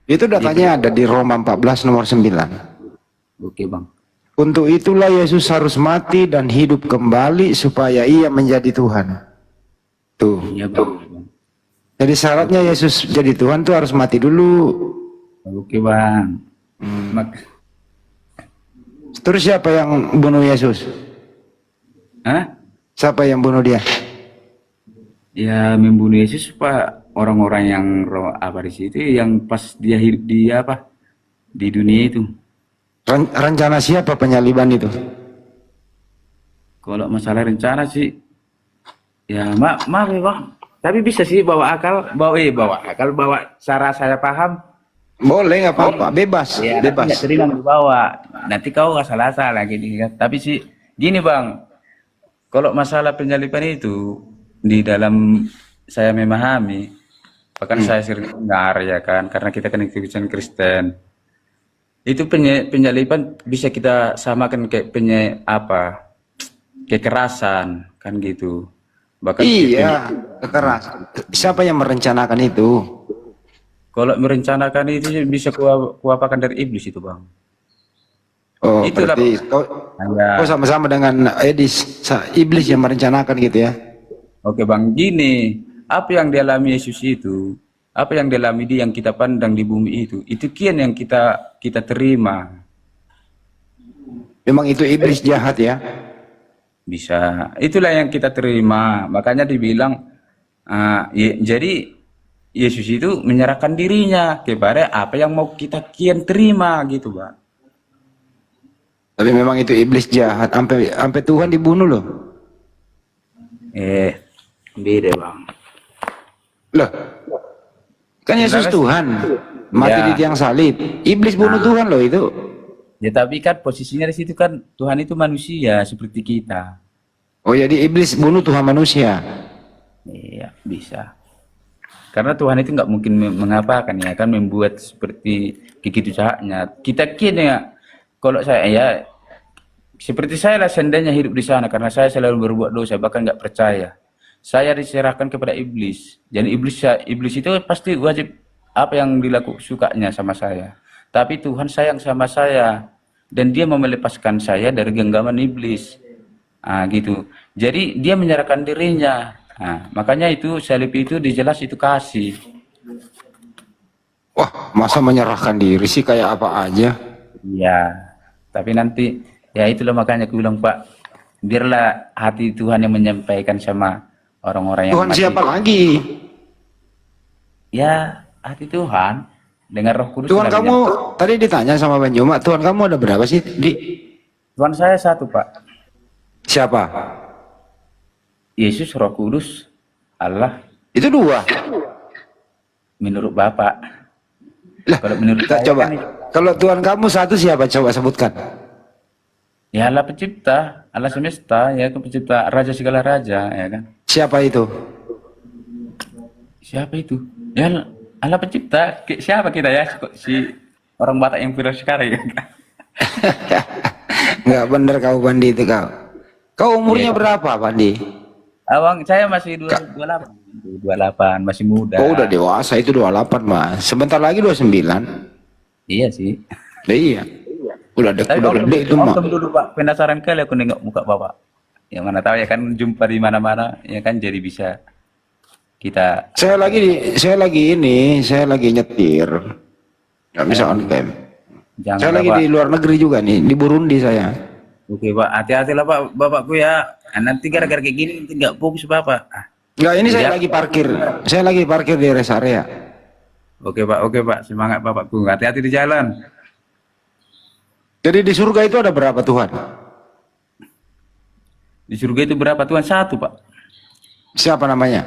Itu datanya ada di Roma 14 nomor 9. Oke bang. Untuk itulah Yesus harus mati dan hidup kembali supaya ia menjadi Tuhan. Tuh. Iya bang. Jadi syaratnya Yesus jadi Tuhan tuh harus mati dulu. Oke bang. Terus siapa yang bunuh Yesus? Hah? Siapa yang bunuh dia? Ya membunuh Yesus pak, orang-orang yang apa di situ, yang pas dia hidup di dunia itu. Rencana siapa penyaliban itu? Kalau masalah rencana sih, ya maaf ya bang. Tapi bisa sih bawa cara saya paham. Boleh, nggak apa-apa, bebas, Ya, bebas. nggak terima dibawa. Nanti kau asal-asal lagi. Tapi sih gini bang, kalau masalah penyaliban itu di dalam saya memahami, Bahkan saya sering dengar ya kan, karena kita kan Kristen Kristen. Itu penyaliban bisa kita samakan kayak kekerasan kan gitu. Bahkan Iya, kekerasan. Siapa yang merencanakan itu? kalau merencanakan itu bisa kuapakan dari iblis itu, Bang. Oh, Itulah, berarti Ya. kau sama-sama dengan Edis, iblis yang merencanakan gitu ya? Oke Bang, gini, apa yang dialami Yesus itu, apa yang dialami dia yang kita pandang di bumi itu kian yang kita terima. Memang itu iblis jahat ya? Bisa, itulah yang kita terima. Makanya dibilang, jadi Yesus itu menyerahkan dirinya kepada apa yang mau kita kian terima gitu, Bang. Tapi memang itu iblis jahat, sampai Tuhan dibunuh loh. Beda Bang. Loh, kan Yesus Tuhan, mati Ya. di tiang salib. Iblis bunuh Tuhan loh itu. Ya tapi kan posisinya di situ kan Tuhan itu manusia seperti kita. Oh jadi iblis bunuh Tuhan manusia. Iya, bisa. Karena Tuhan itu nggak mungkin mengapakan ya kan, membuat seperti begitu cahanya. Kita kini ya, kalau saya ya seperti saya lah seandainya hidup di sana, karena saya selalu berbuat dosa bahkan nggak percaya. Saya diserahkan kepada iblis. Jadi iblis itu pasti wajib apa yang dilakukan sukanya sama saya. Tapi Tuhan sayang sama saya dan dia mau melepaskan saya dari genggaman iblis. Gitu. Jadi dia menyerahkan dirinya. Makanya itu salib itu dijelas itu kasih. Wah, masa menyerahkan diri sih kayak apa aja? Iya. Tapi nanti ya itulah makanya aku bilang Pak, biarlah hati Tuhan yang menyampaikan sama orang-orang yang Tuhan mati. siapa lagi? Ya, hati Tuhan dengan Roh Kudus. Tuhan kamu tadi ditanya sama Bang Joma, Tuhan kamu ada berapa sih? Tuhan saya satu Pak. Siapa? Yesus, Roh Kudus, Allah. Itu dua. Menurut Bapak. Lah, Kalau menurut kita saya coba. kan, Kalau Tuhan kamu satu siapa? Coba sebutkan. ya Allah pencipta, Allah semesta, ya kan pencipta raja segala raja, ya kan. Siapa itu? Siapa itu? Ya Allah pencipta. Siapa kita ya? Si orang Batak yang viral sekarang ya. Nggak bener kau Bandi itu kau. Kau umurnya berapa Bandi? Abang saya masih 28, masih muda. Oh udah dewasa itu 28 Mas. Sebentar lagi 29. Iya sih. Lah iya. Udah Tapi udah gede itu mah. dulu Pak, penasaran kali aku nengok muka Bapak. Yang mana tahu ya kan jumpa di mana-mana, ya kan jadi bisa kita. Saya lagi nyetir. Nggak bisa on cam. Jangan Saya lagi Bapak. di luar negeri juga nih, di Burundi saya. Oke Pak, hati-hati lah Pak, Bapakku ya. Nanti gara-gara kayak gini nanti nggak fokus Bapak. Enggak, ini saya Iya. lagi parkir. Saya lagi parkir di rest area. Oke Pak, semangat Bapakku. Hati-hati di jalan. Jadi di surga itu ada berapa Tuhan? Di surga itu berapa Tuhan? Satu Pak. Siapa namanya?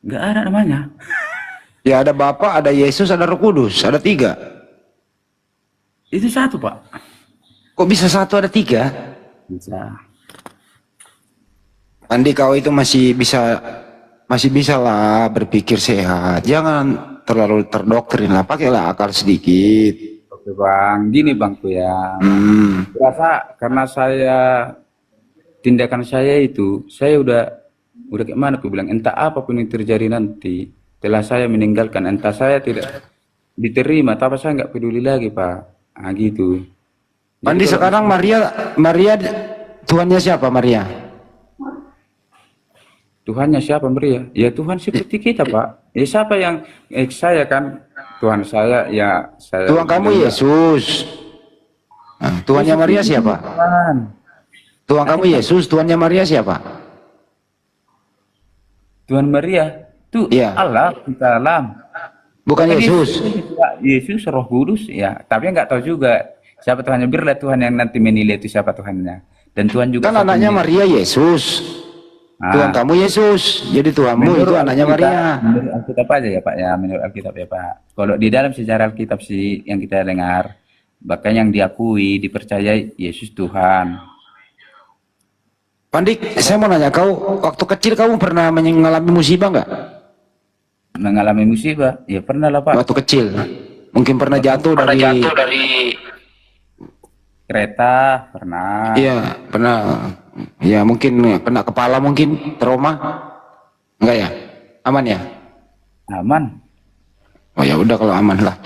Nggak ada namanya. Ya ada Bapa, ada Yesus, ada Roh Kudus, ada 3. Itu satu Pak. Kok bisa 1 ada 3? Bisa. Andi kau itu masih bisa lah berpikir sehat. Jangan terlalu terdoktrin lah, pakailah akal sedikit. Oke Bang, gini Bangku ya. Berasa karena tindakan saya itu, saya udah kayak mana aku bilang, entah apapun yang terjadi nanti, setelah saya meninggalkan, entah saya tidak diterima, tapi saya nggak peduli lagi Pak. Gitu. Andi sekarang Maria Tuhannya siapa Maria? Tuhannya siapa Maria? Ya Tuhan seperti kita Pak. Ya siapa yang saya kan Tuhan saya ya saya. Tuhan kamu Yesus. Nah, Tuhannya Maria siapa? Tuhan. Tuhan kamu Yesus, Tuhannya Maria siapa? Tuhan Maria itu Iya. Allah kita alam. Bukan Yesus. Yesus Roh Kudus ya, tapi nggak tahu juga siapa Tuhannya. Biarlah Tuhan yang nanti menilai itu siapa Tuhannya. Dan Tuhan juga Kan anaknya Maria Yesus. Tuhan kamu Yesus. Jadi Tuhanmu itu anaknya Maria. Menurut Alkitab aja ya Pak ya, menurut Alkitab ya Pak. Kalau di dalam sejarah Alkitab sih yang kita dengar, bahkan yang diakui, dipercaya Yesus Tuhan. Pandik, saya mau nanya, kau waktu kecil kamu pernah mengalami musibah nggak? Mengalami musibah? Ya pernah lah Pak. Waktu kecil, mungkin pernah jatuh dari Kereta pernah. Iya, pernah. Ya mungkin kena kepala, mungkin trauma. Enggak ya? Aman ya? Aman. Oh ya udah kalau aman lah.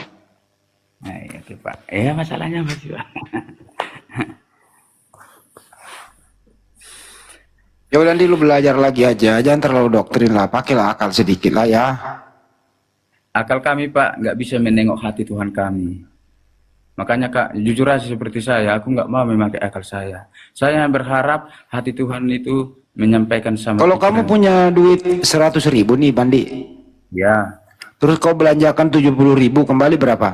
Nah, itu Pak. Ya masalahnya masih Pak. Ya udah nanti lu belajar lagi aja, jangan terlalu doktrin lah, pakailah akal sedikit lah ya. Akal kami Pak nggak bisa menengok hati Tuhan kami. Makanya Kak, jujur aja seperti saya, aku nggak mau memakai akal saya. Saya berharap hati Tuhan itu menyampaikan sama Kalau kamu pikiran. punya duit 100.000 nih Bandi, Ya, terus kau belanjakan 70.000, kembali berapa?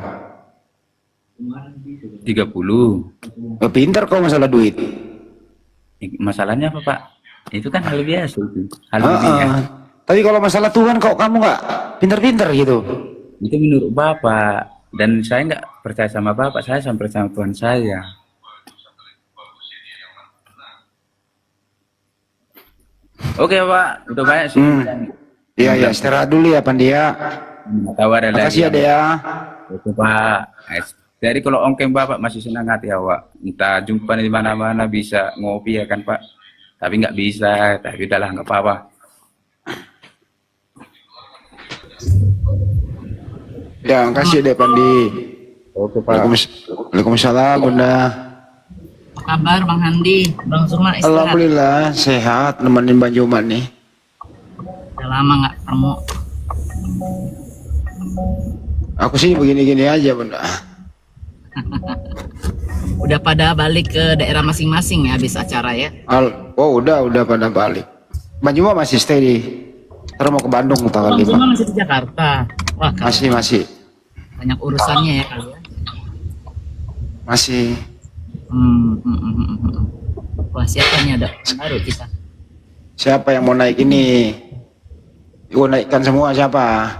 30. Pintar kau masalah duit. Masalahnya apa Pak? Itu kan hal biasa itu. Hal Ah, dunia. ah. Tapi kalau masalah Tuhan kok kamu nggak pintar-pintar gitu? Itu menurut Bapak. Dan saya nggak percaya sama Bapak, saya sampai percaya sama Tuhan saya. Oke Pak, udah banyak sih. Iya ya, istirahat dulu ya Pandia. Tawar lagi. Makasih ya Dea. Oke Pak. Jadi kalau ongkeng Bapak masih senang hati awak. Entah jumpa di mana-mana bisa ngopi ya kan Pak. Tapi nggak bisa, tapi udahlah nggak apa-apa. Ya, makasih deh Pandi. Oke Pak. Waalaikumsalam Bunda. Apa kabar Bang Handi? Bang Suma istirahat. Alhamdulillah sehat, nemenin Bang Jumat nih. Udah lama nggak ketemu. Aku sih begini-gini aja Bunda. Udah pada balik ke daerah masing-masing ya habis acara ya? Oh udah pada balik. Bang Jumat masih stay di. Terus mau ke Bandung tanggal Bang Suma 5. masih di Jakarta. Wah, Masih. banyak urusannya ya kali ya. Masih. Wah, siapa nih ada baru kita? Siapa yang mau naik ini? Gua naikkan semua siapa?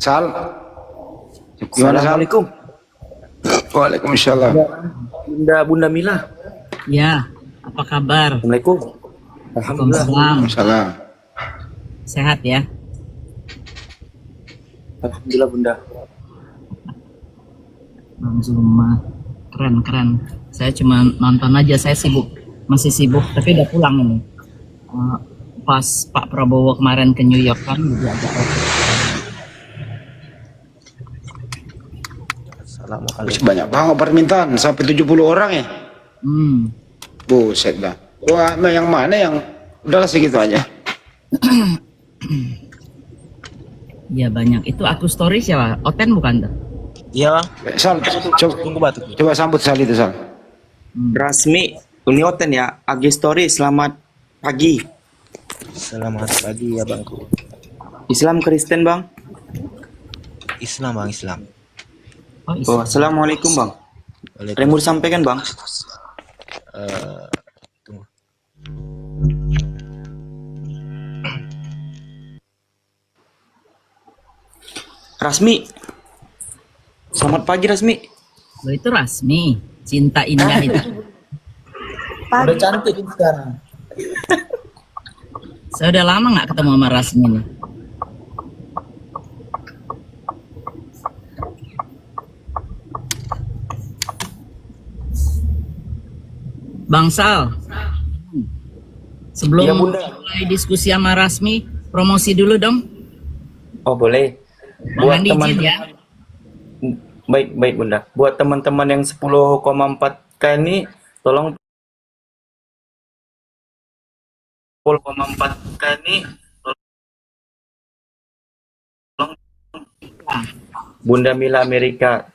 Sal. Gimana Sal? Assalamualaikum. Waalaikumsalam. Bunda Mila. Ya, apa kabar? Assalamualaikum. Waalaikumsalam. Waalaikumsalam. Sehat ya? Alhamdulillah Bunda. Bang Zuma, keren. Saya cuma nonton aja, saya masih sibuk, tapi udah pulang ini. Pas Pak Prabowo kemarin ke New York kan, jadi agak Assalamualaikum. Banyak banget permintaan, sampai 70 orang ya. Buset dah. Wah, yang mana yang udahlah segitu aja. Ya banyak. Itu aku stories ya, Pak? Oten bukan tuh? Iya Bang. Sal, Tunggu Batu. coba sambut Sal itu Sal. Rasmi Unioten ya. Agi Story selamat pagi. Selamat pagi ya Bangku. Islam Kristen Bang. Islam Bang, Islam. Oh, assalamualaikum Bang. Remur sampaikan Bang. Tunggu. Rasmi. Selamat pagi Rasmi. Loh, itu Rasmi. Cinta indah itu. Udah cantik sekarang. Saya udah lama nggak ketemu sama Rasmi nih. Bang Sal, sebelum Iya, Bunda. mulai diskusi sama Rasmi, promosi dulu dong. Oh boleh. Bang Andi izin ya. Baik Bunda. Buat teman-teman yang 10,4K ini tolong 10,4K ini tolong Bunda Mila Amerika.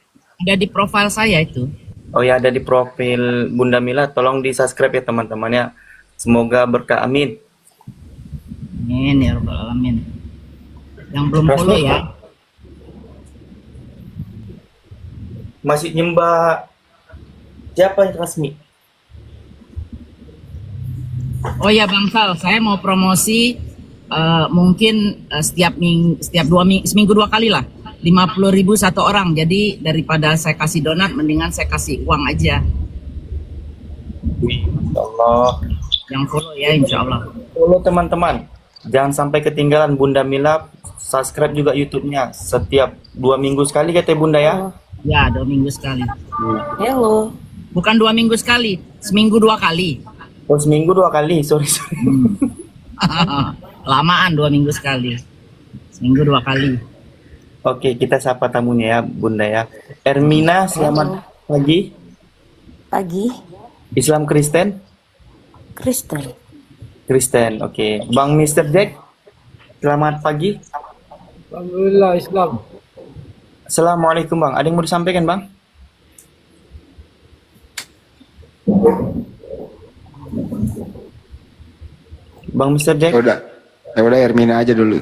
Ada di profil saya itu. Oh ya, ada di profil Bunda Mila, tolong di subscribe ya teman-temannya. Semoga berkah, amin. Amin ya rabbal alamin. Yang belum Rasmi. follow ya. Masih nyembah siapa yang Rasmi? Oh ya Bang Sal, saya mau promosi mungkin setiap seminggu 2 kali lah. 50.000 satu orang. Jadi daripada saya kasih donat, mendingan saya kasih uang aja. Allah. Yang follow ya insya Allah. Follow teman-teman. Jangan sampai ketinggalan Bunda Mila. Subscribe juga YouTube-nya. Setiap 2 minggu sekali kata Bunda ya. Ya 2 minggu sekali. Halo. Bukan 2 minggu sekali, seminggu 2 kali. Oh seminggu 2 kali, sorry. Lamaan 2 minggu sekali. Seminggu 2 kali. Oke, kita sapa tamunya ya Bunda ya. Ermina, selamat pagi. Pagi. Islam Kristen? Kristen. Kristen, oke. Bang Mr. Jack, selamat pagi. Alhamdulillah Islam. Assalamualaikum Bang, ada yang mau disampaikan Bang? Bang Mr. Jack? Ya udah Hermina aja dulu.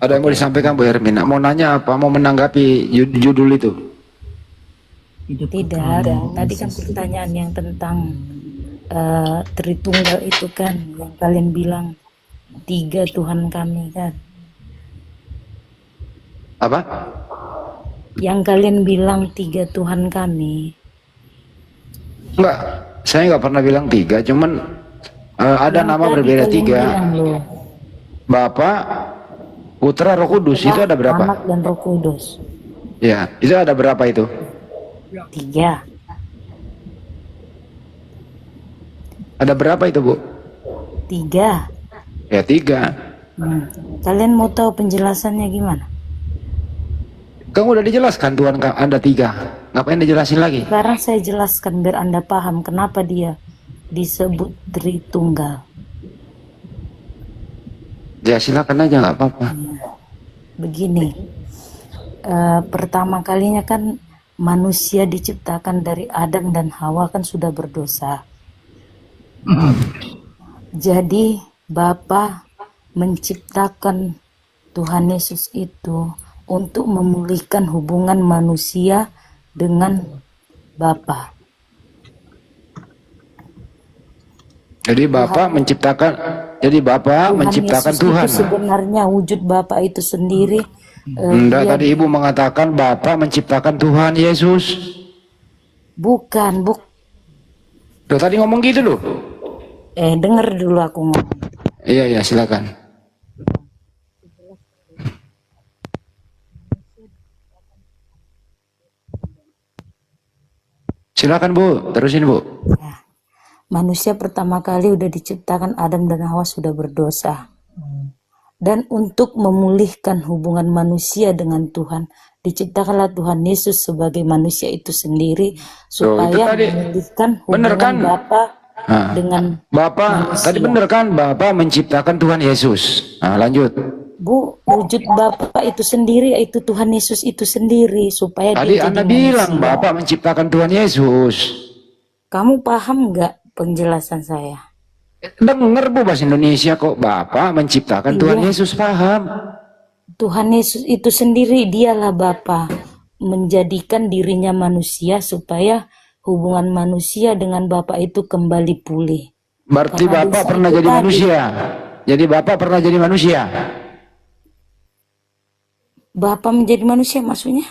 Ada yang mau disampaikan Bu Hermina? Mau nanya apa? Mau menanggapi judul itu? Tidak. Tadi kan pertanyaan yang tentang Tritunggal itu kan, yang kalian bilang 3 Tuhan kami kan. Apa? Yang kalian bilang 3 Tuhan kami. Enggak, saya nggak pernah bilang 3, cuman ada Yang nama tadi berbeda kalian 3. bilang loh, Bapak, Putra, Roh Kudus, itu ada berapa? Anak dan Roh Kudus. Ya, itu ada berapa itu? 3. Ada berapa itu Bu? 3. Ya 3. Kalian mau tahu penjelasannya gimana? Kamu udah dijelaskan Tuhan Anda 3. Ngapain dijelasin lagi? Sekarang saya jelaskan biar Anda paham kenapa dia disebut Tritunggal. Ya silakan aja, nggak apa-apa. Begini, pertama kalinya kan manusia diciptakan dari Adam dan Hawa kan sudah berdosa. Jadi Bapa menciptakan Tuhan Yesus itu untuk memulihkan hubungan manusia dengan Bapa. Jadi Bapak menciptakan, Yesus Tuhan. itu sebenarnya wujud Bapa itu sendiri. Enggak, tadi Ibu mengatakan Bapak menciptakan Tuhan Yesus. Bukan. Tuh tadi ngomong gitu loh. Dengar dulu aku ngomong. Iya, silakan. Silakan Bu, terusin Bu. Manusia pertama kali udah diciptakan Adam dan Hawa sudah berdosa. Dan untuk memulihkan hubungan manusia dengan Tuhan, diciptakanlah Tuhan Yesus sebagai manusia itu sendiri supaya memulihkan hubungan Bapa dengan Bapak manusia. tadi bener kan Bapak menciptakan Tuhan Yesus. Nah, lanjut. Bu, wujud Bapa itu sendiri yaitu Tuhan Yesus itu sendiri supaya Tadi dia Anda jadi bilang manusia. Bapak menciptakan Tuhan Yesus. Kamu paham nggak penjelasan saya? Dengar Bu bahasa Indonesia kok. Bapak menciptakan Tuhan Yesus, paham. Tuhan Yesus itu sendiri dialah Bapa menjadikan dirinya manusia supaya hubungan manusia dengan Bapa itu kembali pulih. Berarti Karena Bapak dosa pernah itu jadi tadi. manusia. Jadi Bapak pernah jadi manusia. Bapa menjadi manusia maksudnya?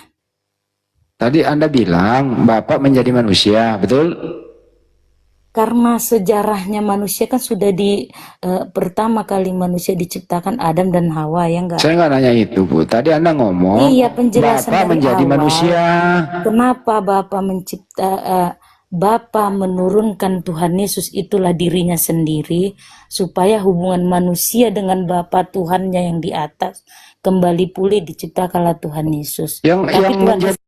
Tadi Anda bilang Bapak menjadi manusia, betul? Karena sejarahnya manusia kan sudah pertama kali manusia diciptakan Adam dan Hawa, ya enggak? Saya nggak nanya itu Bu. Tadi Anda ngomong Iya, penjelasan Bapak dari menjadi awal. manusia. Kenapa Bapa menurunkan Tuhan Yesus itulah dirinya sendiri supaya hubungan manusia dengan Bapa Tuhannya yang di atas kembali pulih, diciptakanlah Tuhan Yesus. Yang Tapi Tuhan menjadi